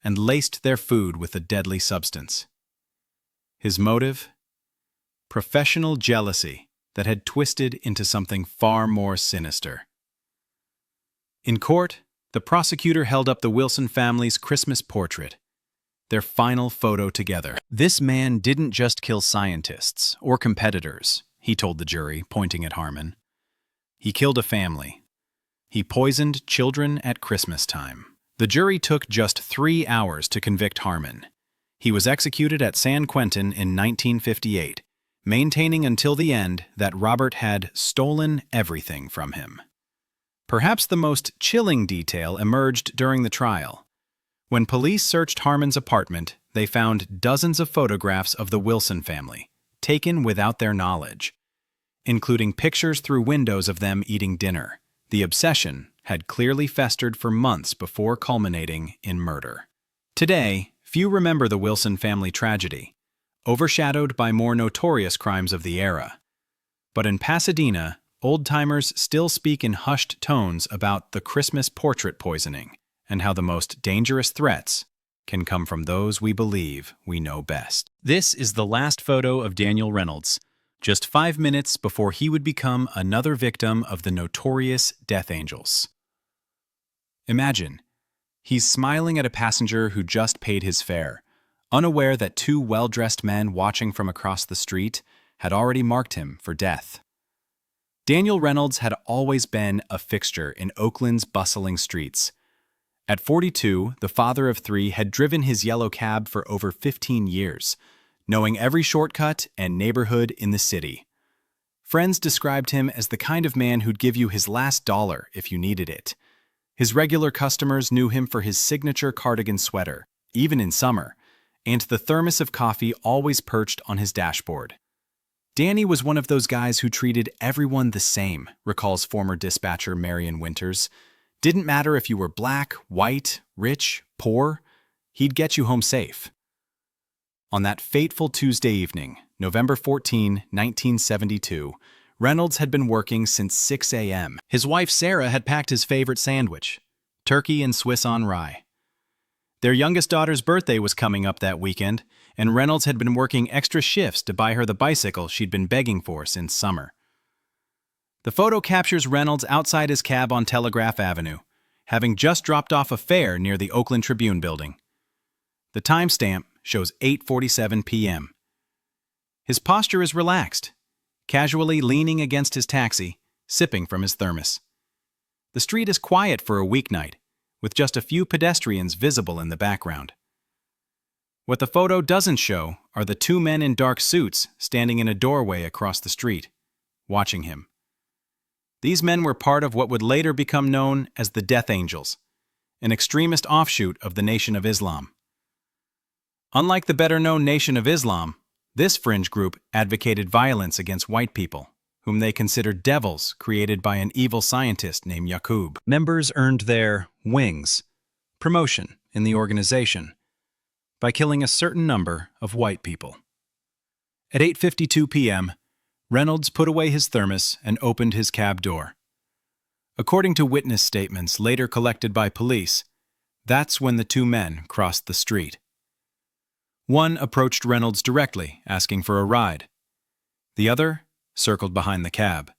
and laced their food with the deadly substance. His motive? Professional jealousy that had twisted into something far more sinister. In court, the prosecutor held up the Wilson family's Christmas portrait, their final photo together. "This man didn't just kill scientists or competitors," he told the jury, pointing at Harmon. "He killed a family. He poisoned children at Christmas time." The jury took just 3 hours to convict Harmon. He was executed at San Quentin in 1958, maintaining until the end that Robert had stolen everything from him. Perhaps the most chilling detail emerged during the trial. When police searched Harmon's apartment, they found dozens of photographs of the Wilson family, taken without their knowledge, including pictures through windows of them eating dinner. The obsession had clearly festered for months before culminating in murder. Today, few remember the Wilson family tragedy, overshadowed by more notorious crimes of the era. But in Pasadena, old-timers still speak in hushed tones about the Christmas portrait poisoning and how the most dangerous threats can come from those we believe we know best. This is the last photo of Daniel Reynolds, just 5 minutes before he would become another victim of the notorious death angels. Imagine, he's smiling at a passenger who just paid his fare, unaware that two well-dressed men watching from across the street had already marked him for death. Daniel Reynolds had always been a fixture in Oakland's bustling streets. At 42, the father of three had driven his yellow cab for over 15 years, knowing every shortcut and neighborhood in the city. Friends described him as the kind of man who'd give you his last dollar if you needed it. His regular customers knew him for his signature cardigan sweater, even in summer, and the thermos of coffee always perched on his dashboard. Danny was one of those guys who treated everyone the same, recalls former dispatcher Marion Winters. Didn't matter if you were black, white, rich, poor, he'd get you home safe. On that fateful Tuesday evening, November 14, 1972, Reynolds had been working since 6 a.m. His wife Sarah had packed his favorite sandwich, turkey and Swiss on rye. Their youngest daughter's birthday was coming up that weekend, and Reynolds had been working extra shifts to buy her the bicycle she'd been begging for since summer. The photo captures Reynolds outside his cab on Telegraph Avenue, having just dropped off a fare near the Oakland Tribune building. The timestamp shows 8:47 p.m. His posture is relaxed, casually leaning against his taxi, sipping from his thermos. The street is quiet for a weeknight, with just a few pedestrians visible in the background. What the photo doesn't show are the two men in dark suits standing in a doorway across the street, watching him. These men were part of what would later become known as the Death Angels, an extremist offshoot of the Nation of Islam. Unlike the better-known Nation of Islam, this fringe group advocated violence against white people, whom they considered devils created by an evil scientist named Yaqub. Members earned their wings, promotion in the organization, by killing a certain number of white people. At 8:52 p.m., Reynolds put away his thermos and opened his cab door. According to witness statements later collected by police, that's when the two men crossed the street. One approached Reynolds directly, asking for a ride. The other circled behind the cab.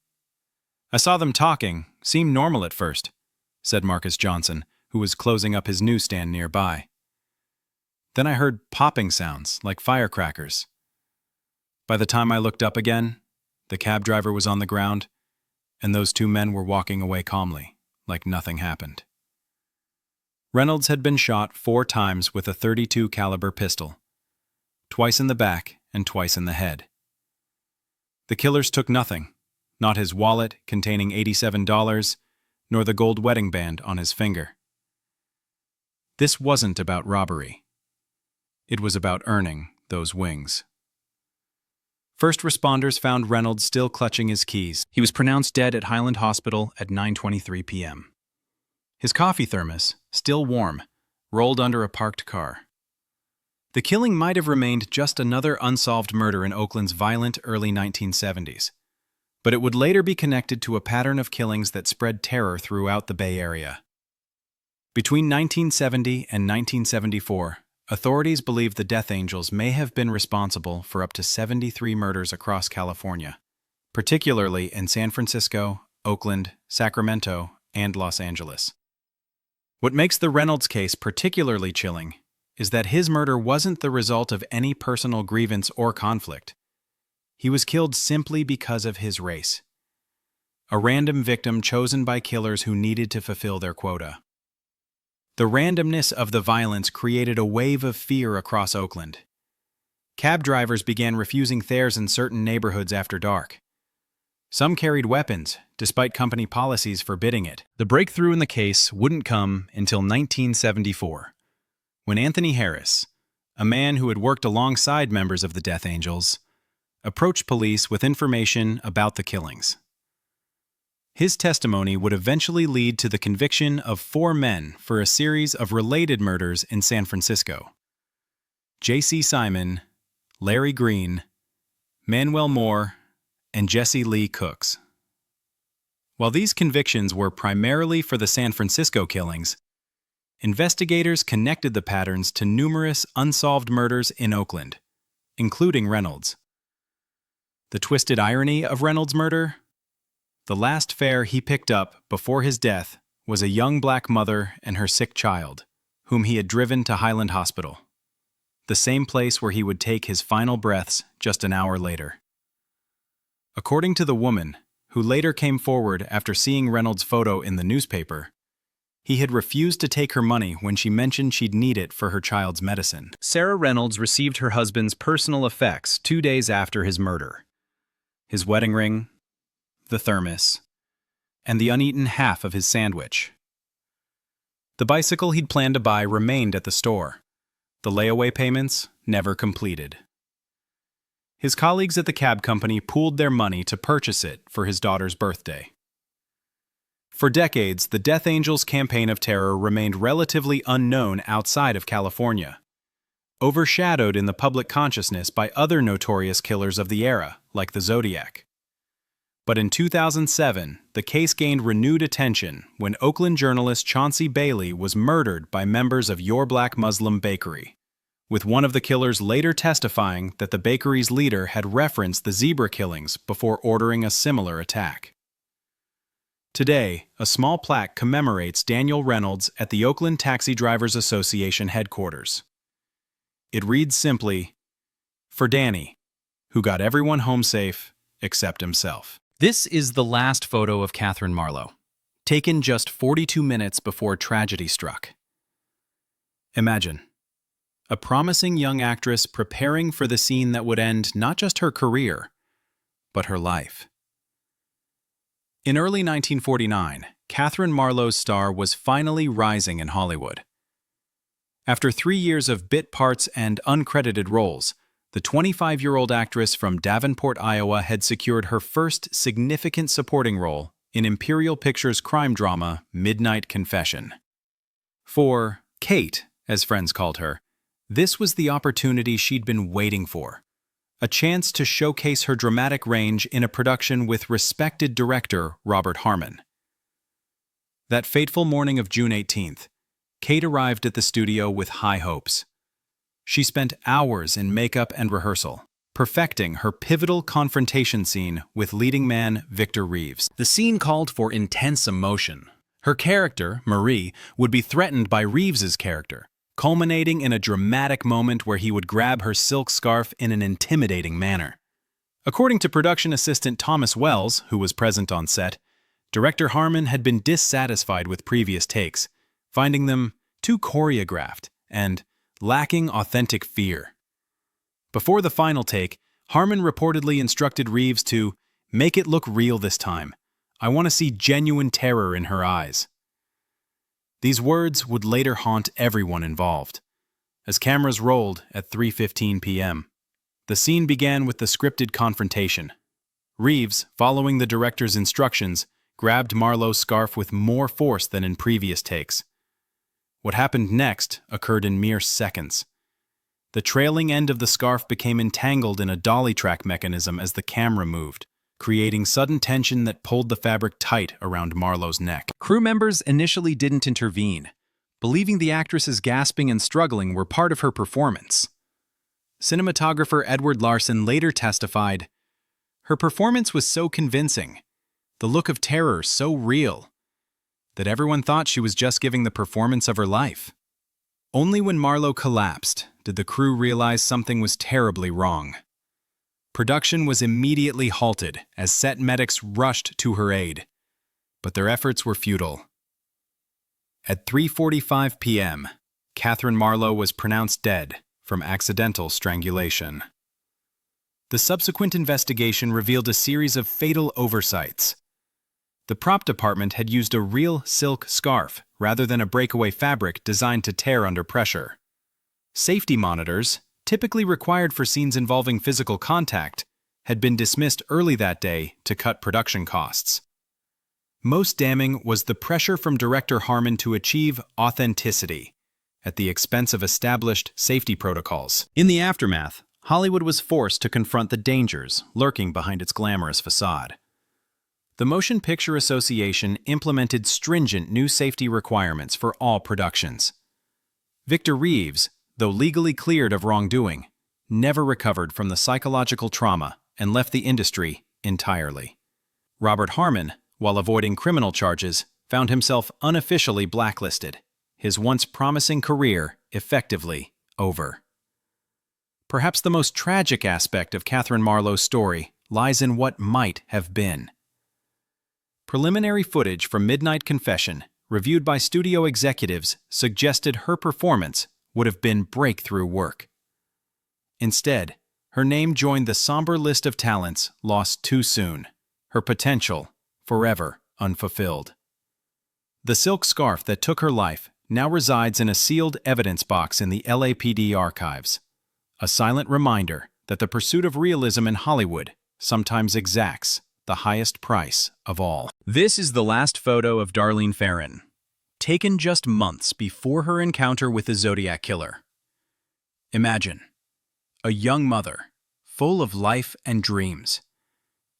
"I saw them talking, seemed normal at first," said Marcus Johnson, who was closing up his newsstand nearby. "Then I heard popping sounds, like firecrackers. By the time I looked up again, the cab driver was on the ground, and those two men were walking away calmly, like nothing happened." Reynolds had been shot 4 times with a .32 caliber pistol, twice in the back and twice in the head. The killers took nothing, not his wallet containing $87, nor the gold wedding band on his finger. This wasn't about robbery. It was about earning those wings. First responders found Reynolds still clutching his keys. He was pronounced dead at Highland Hospital at 9:23 p.m. His coffee thermos, still warm, rolled under a parked car. The killing might have remained just another unsolved murder in Oakland's violent early 1970s, but it would later be connected to a pattern of killings that spread terror throughout the Bay Area. Between 1970 and 1974, authorities believe the Death Angels may have been responsible for up to 73 murders across California, particularly in San Francisco, Oakland, Sacramento, and Los Angeles. What makes the Reynolds case particularly chilling is that his murder wasn't the result of any personal grievance or conflict. He was killed simply because of his race. A random victim chosen by killers who needed to fulfill their quota. The randomness of the violence created a wave of fear across Oakland. Cab drivers began refusing fares in certain neighborhoods after dark. Some carried weapons, despite company policies forbidding it. The breakthrough in the case wouldn't come until 1974, when Anthony Harris, a man who had worked alongside members of the Death Angels, approached police with information about the killings. His testimony would eventually lead to the conviction of 4 men for a series of related murders in San Francisco. J.C. Simon, Larry Green, Manuel Moore, and Jesse Lee Cooks. While these convictions were primarily for the San Francisco killings, investigators connected the patterns to numerous unsolved murders in Oakland, including Reynolds. The twisted irony of Reynolds' murder? The last fare he picked up before his death was a young black mother and her sick child, whom he had driven to Highland Hospital, the same place where he would take his final breaths just an hour later. According to the woman, who later came forward after seeing Reynolds' photo in the newspaper, he had refused to take her money when she mentioned she'd need it for her child's medicine. Sarah Reynolds received her husband's personal effects 2 days after his murder: his wedding ring, the thermos, and the uneaten half of his sandwich. The bicycle he'd planned to buy remained at the store. The layaway payments never completed. His colleagues at the cab company pooled their money to purchase it for his daughter's birthday. For decades, the Death Angels' campaign of terror remained relatively unknown outside of California, overshadowed in the public consciousness by other notorious killers of the era, like the Zodiac. But in 2007, the case gained renewed attention when Oakland journalist Chauncey Bailey was murdered by members of Your Black Muslim Bakery, with one of the killers later testifying that the bakery's leader had referenced the zebra killings before ordering a similar attack. Today, a small plaque commemorates Daniel Reynolds at the Oakland Taxi Drivers Association headquarters. It reads simply, "For Danny, who got everyone home safe except himself." This is the last photo of Catherine Marlowe, taken just 42 minutes before tragedy struck. Imagine a promising young actress preparing for the scene that would end not just her career, but her life. In early 1949, Catherine Marlowe's star was finally rising in Hollywood. After 3 years of bit parts and uncredited roles, the 25-year-old actress from Davenport, Iowa had secured her first significant supporting role in Imperial Pictures' crime drama Midnight Confession. For Kate, as friends called her, this was the opportunity she'd been waiting for, a chance to showcase her dramatic range in a production with respected director Robert Harmon. That fateful morning of June 18th, Kate arrived at the studio with high hopes. She spent hours in makeup and rehearsal, perfecting her pivotal confrontation scene with leading man Victor Reeves. The scene called for intense emotion. Her character, Marie, would be threatened by Reeves's character, culminating in a dramatic moment where he would grab her silk scarf in an intimidating manner. According to production assistant Thomas Wells, who was present on set, director Harmon had been dissatisfied with previous takes, finding them too choreographed and lacking authentic fear. Before the final take, Harmon reportedly instructed Reeves to make it look real this time. I want to see genuine terror in her eyes. These words would later haunt everyone involved. As cameras rolled at 3:15 p.m., the scene began with the scripted confrontation. Reeves, following the director's instructions, grabbed Marlowe's scarf with more force than in previous takes. What happened next occurred in mere seconds. The trailing end of the scarf became entangled in a dolly track mechanism as the camera moved, creating sudden tension that pulled the fabric tight around Marlowe's neck. Crew members initially didn't intervene, believing the actress's gasping and struggling were part of her performance. Cinematographer Edward Larson later testified, "Her performance was so convincing, the look of terror so real, that everyone thought she was just giving the performance of her life." Only when Marlowe collapsed did the crew realize something was terribly wrong. Production was immediately halted as set medics rushed to her aid, but their efforts were futile. At 3:45 p.m., Catherine Marlowe was pronounced dead from accidental strangulation. The subsequent investigation revealed a series of fatal oversights. The prop department had used a real silk scarf rather than a breakaway fabric designed to tear under pressure. Safety monitors, typically required for scenes involving physical contact, had been dismissed early that day to cut production costs. Most damning was the pressure from director Harmon to achieve authenticity at the expense of established safety protocols. In the aftermath, Hollywood was forced to confront the dangers lurking behind its glamorous facade. The Motion Picture Association implemented stringent new safety requirements for all productions. Victor Reeves, though legally cleared of wrongdoing, never recovered from the psychological trauma and left the industry entirely. Robert Harmon, while avoiding criminal charges, found himself unofficially blacklisted, his once promising career effectively over. Perhaps the most tragic aspect of Catherine Marlowe's story lies in what might have been. Preliminary footage from Midnight Confession, reviewed by studio executives, suggested her performance would have been breakthrough work. Instead, her name joined the somber list of talents lost too soon, her potential forever unfulfilled. The silk scarf that took her life now resides in a sealed evidence box in the LAPD archives, a silent reminder that the pursuit of realism in Hollywood sometimes exacts the highest price of all. This is the last photo of Darlene Ferrin, taken just months before her encounter with the Zodiac killer. Imagine a young mother, full of life and dreams,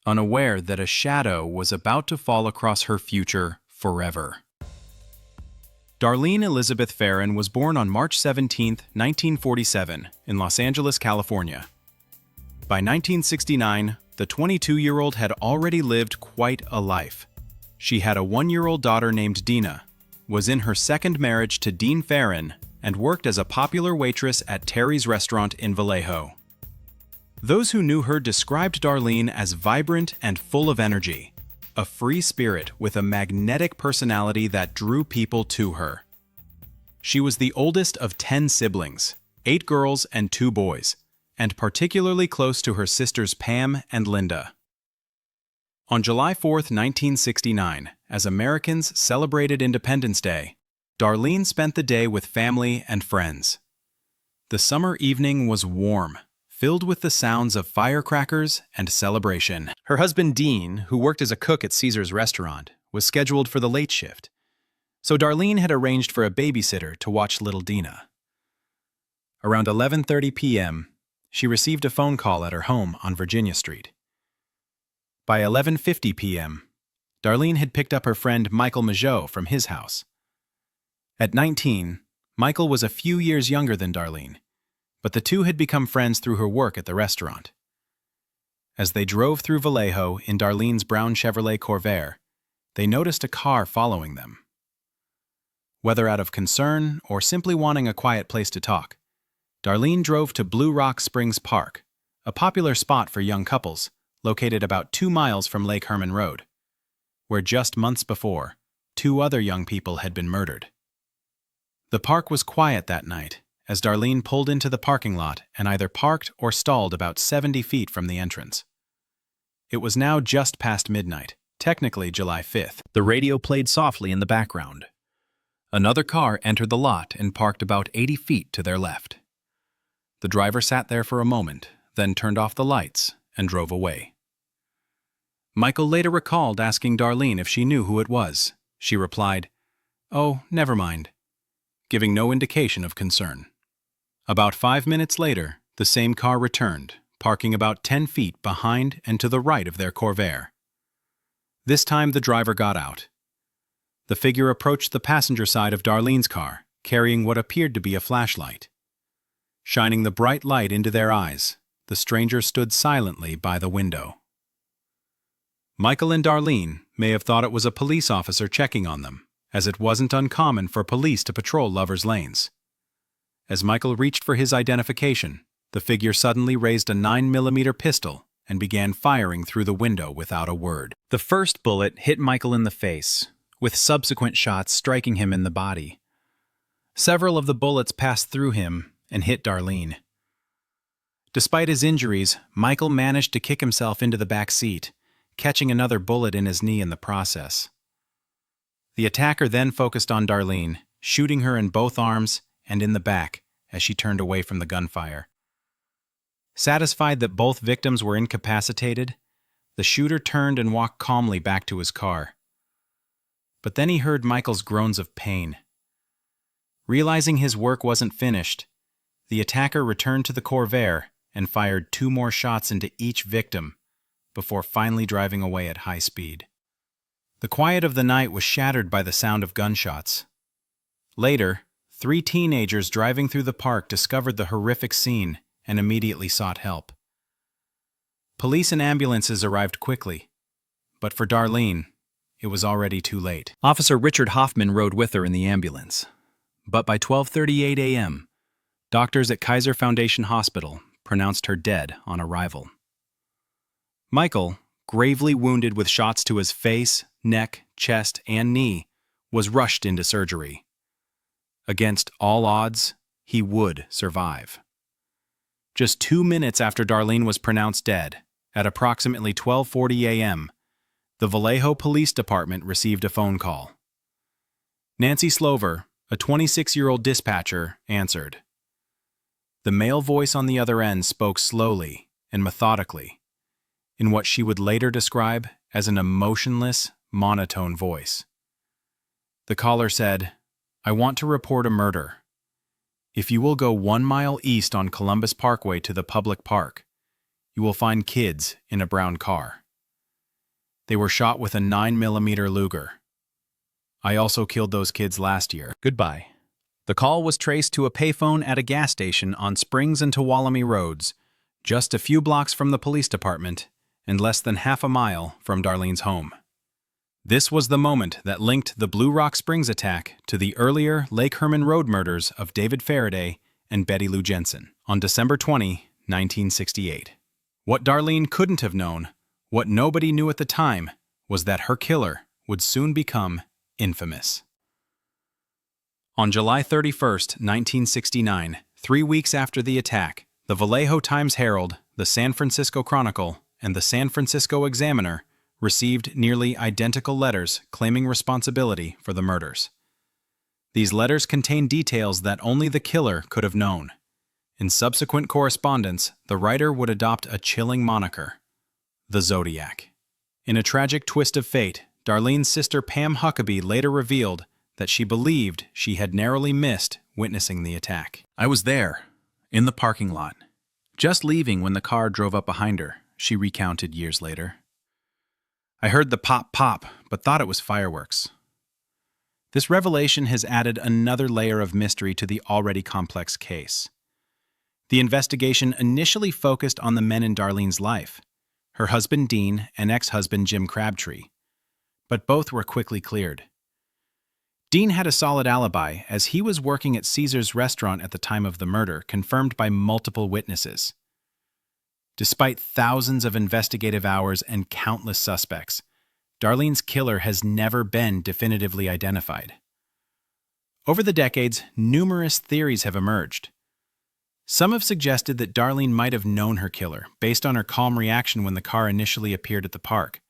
unaware that a shadow was about to fall across her future forever. Darlene Elizabeth Ferrin was born on March 17, 1947, in Los Angeles, California. By 1969, the 22-year-old had already lived quite a life. She had a 1-year-old daughter named Dina, was in her second marriage to Dean Ferrin, and worked as a popular waitress at Terry's restaurant in Vallejo. Those who knew her described Darlene as vibrant and full of energy, a free spirit with a magnetic personality that drew people to her. She was the oldest of 10 siblings, 8 girls and 2 boys, and particularly close to her sisters Pam and Linda. On July 4, 1969, as Americans celebrated Independence Day, Darlene spent the day with family and friends. The summer evening was warm, filled with the sounds of firecrackers and celebration. Her husband Dean, who worked as a cook at Caesar's restaurant, was scheduled for the late shift, so Darlene had arranged for a babysitter to watch little Dina. Around 11:30 p.m., she received a phone call at her home on Virginia Street. By 11:50 p.m., Darlene had picked up her friend Michael Majot from his house. At 19, Michael was a few years younger than Darlene, but the two had become friends through her work at the restaurant. As they drove through Vallejo in Darlene's brown Chevrolet Corvair, they noticed a car following them. Whether out of concern or simply wanting a quiet place to talk, Darlene drove to Blue Rock Springs Park, a popular spot for young couples, located about 2 miles from Lake Herman Road, where just months before, 2 other young people had been murdered. The park was quiet that night, as Darlene pulled into the parking lot and either parked or stalled about 70 feet from the entrance. It was now just past midnight, technically July 5th. The radio played softly in the background. Another car entered the lot and parked about 80 feet to their left. The driver sat there for a moment, then turned off the lights and drove away. Michael later recalled asking Darlene if she knew who it was. She replied, "Oh, never mind," giving no indication of concern. About 5 minutes later, the same car returned, parking about 10 feet behind and to the right of their Corvair. This time the driver got out. The figure approached the passenger side of Darlene's car, carrying what appeared to be a flashlight. Shining the bright light into their eyes, the stranger stood silently by the window. Michael and Darlene may have thought it was a police officer checking on them, as it wasn't uncommon for police to patrol lovers' lanes. As Michael reached for his identification, the figure suddenly raised a 9mm pistol and began firing through the window without a word. The first bullet hit Michael in the face, with subsequent shots striking him in the body. Several of the bullets passed through him and hit Darlene. Despite his injuries, Michael managed to kick himself into the back seat, catching another bullet in his knee in the process. The attacker then focused on Darlene, shooting her in both arms and in the back as she turned away from the gunfire. Satisfied that both victims were incapacitated, the shooter turned and walked calmly back to his car. But then he heard Michael's groans of pain. Realizing his work wasn't finished, the attacker returned to the Corvair and fired 2 more shots into each victim before finally driving away at high speed. The quiet of the night was shattered by the sound of gunshots. Later, 3 teenagers driving through the park discovered the horrific scene and immediately sought help. Police and ambulances arrived quickly, but for Darlene, it was already too late. Officer Richard Hoffman rode with her in the ambulance, but by 12:38 a.m., doctors at Kaiser Foundation Hospital pronounced her dead on arrival. Michael, gravely wounded with shots to his face, neck, chest, and knee, was rushed into surgery. Against all odds, he would survive. Just 2 minutes after Darlene was pronounced dead, at approximately 12:40 a.m., the Vallejo Police Department received a phone call. Nancy Slover, a 26-year-old dispatcher, answered. The male voice on the other end spoke slowly and methodically, in what she would later describe as an emotionless, monotone voice. The caller said, "I want to report a murder. If you will go 1 mile east on Columbus Parkway to the public park, you will find kids in a brown car. They were shot with a 9mm Luger. I also killed those kids last year. Goodbye." The call was traced to a payphone at a gas station on Springs and Tuolumne Roads, just a few blocks from the police department and less than half a mile from Darlene's home. This was the moment that linked the Blue Rock Springs attack to the earlier Lake Herman Road murders of David Faraday and Betty Lou Jensen on December 20, 1968. What Darlene couldn't have known, what nobody knew at the time, was that her killer would soon become infamous. On July 31, 1969, 3 weeks after the attack, the Vallejo Times-Herald, the San Francisco Chronicle, and the San Francisco Examiner received nearly identical letters claiming responsibility for the murders. These letters contained details that only the killer could have known. In subsequent correspondence, the writer would adopt a chilling moniker, the Zodiac. In a tragic twist of fate, Darlene's sister Pam Huckabee later revealed that she believed she had narrowly missed witnessing the attack. "I was there, in the parking lot, just leaving when the car drove up behind her," she recounted years later. "I heard the pop, but thought it was fireworks." This revelation has added another layer of mystery to the already complex case. The investigation initially focused on the men in Darlene's life, her husband Dean and ex-husband Jim Crabtree, but both were quickly cleared. Dean had a solid alibi, as he was working at Caesar's restaurant at the time of the murder, confirmed by multiple witnesses. Despite thousands of investigative hours and countless suspects, Darlene's killer has never been definitively identified. Over the decades, numerous theories have emerged. Some have suggested that Darlene might have known her killer, based on her calm reaction when the car initially appeared at the park.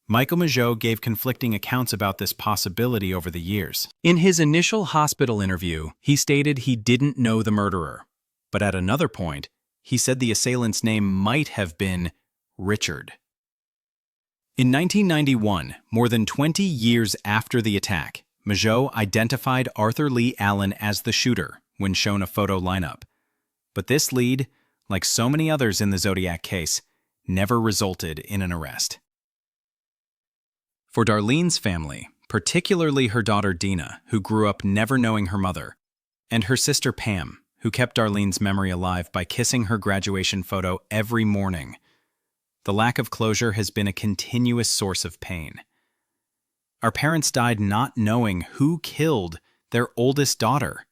Michael Mageau gave conflicting accounts about this possibility over the years. In his initial hospital interview, he stated he didn't know the murderer, but at another point, he said the assailant's name might have been Richard. In 1991, more than 20 years after the attack, Mageau identified Arthur Lee Allen as the shooter when shown a photo lineup. But this lead, like so many others in the Zodiac case, never resulted in an arrest. For Darlene's family, particularly her daughter Dina, who grew up never knowing her mother, and her sister Pam, who kept Darlene's memory alive by kissing her graduation photo every morning, the lack of closure has been a continuous source of pain. Our parents died not knowing who killed their oldest daughter,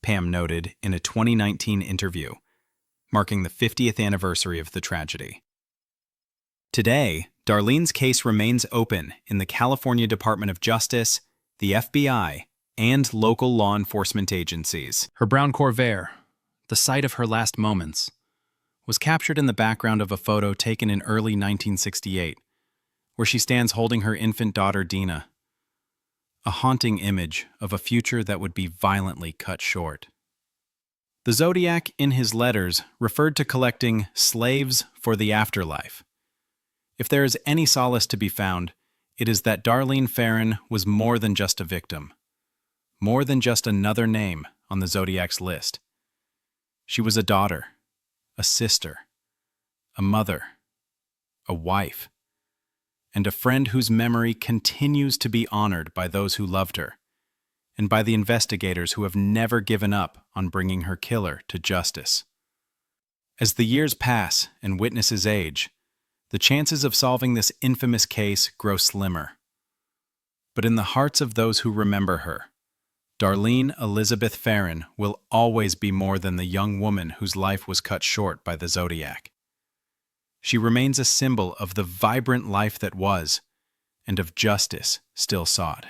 Pam noted in a 2019 interview, marking the 50th anniversary of the tragedy. Today, Darlene's case remains open in the California Department of Justice, the FBI, and local law enforcement agencies. Her brown Corvair, the site of her last moments, was captured in the background of a photo taken in early 1968, where she stands holding her infant daughter Dina, a haunting image of a future that would be violently cut short. The Zodiac, in his letters, referred to collecting slaves for the afterlife. If there is any solace to be found, it is that Darlene Ferrin was more than just a victim, more than just another name on the Zodiac's list. She was a daughter, a sister, a mother, a wife, and a friend whose memory continues to be honored by those who loved her, and by the investigators who have never given up on bringing her killer to justice. As the years pass and witnesses age, the chances of solving this infamous case grow slimmer. But in the hearts of those who remember her, Darlene Elizabeth Ferrin will always be more than the young woman whose life was cut short by the Zodiac. She remains a symbol of the vibrant life that was, and of justice still sought.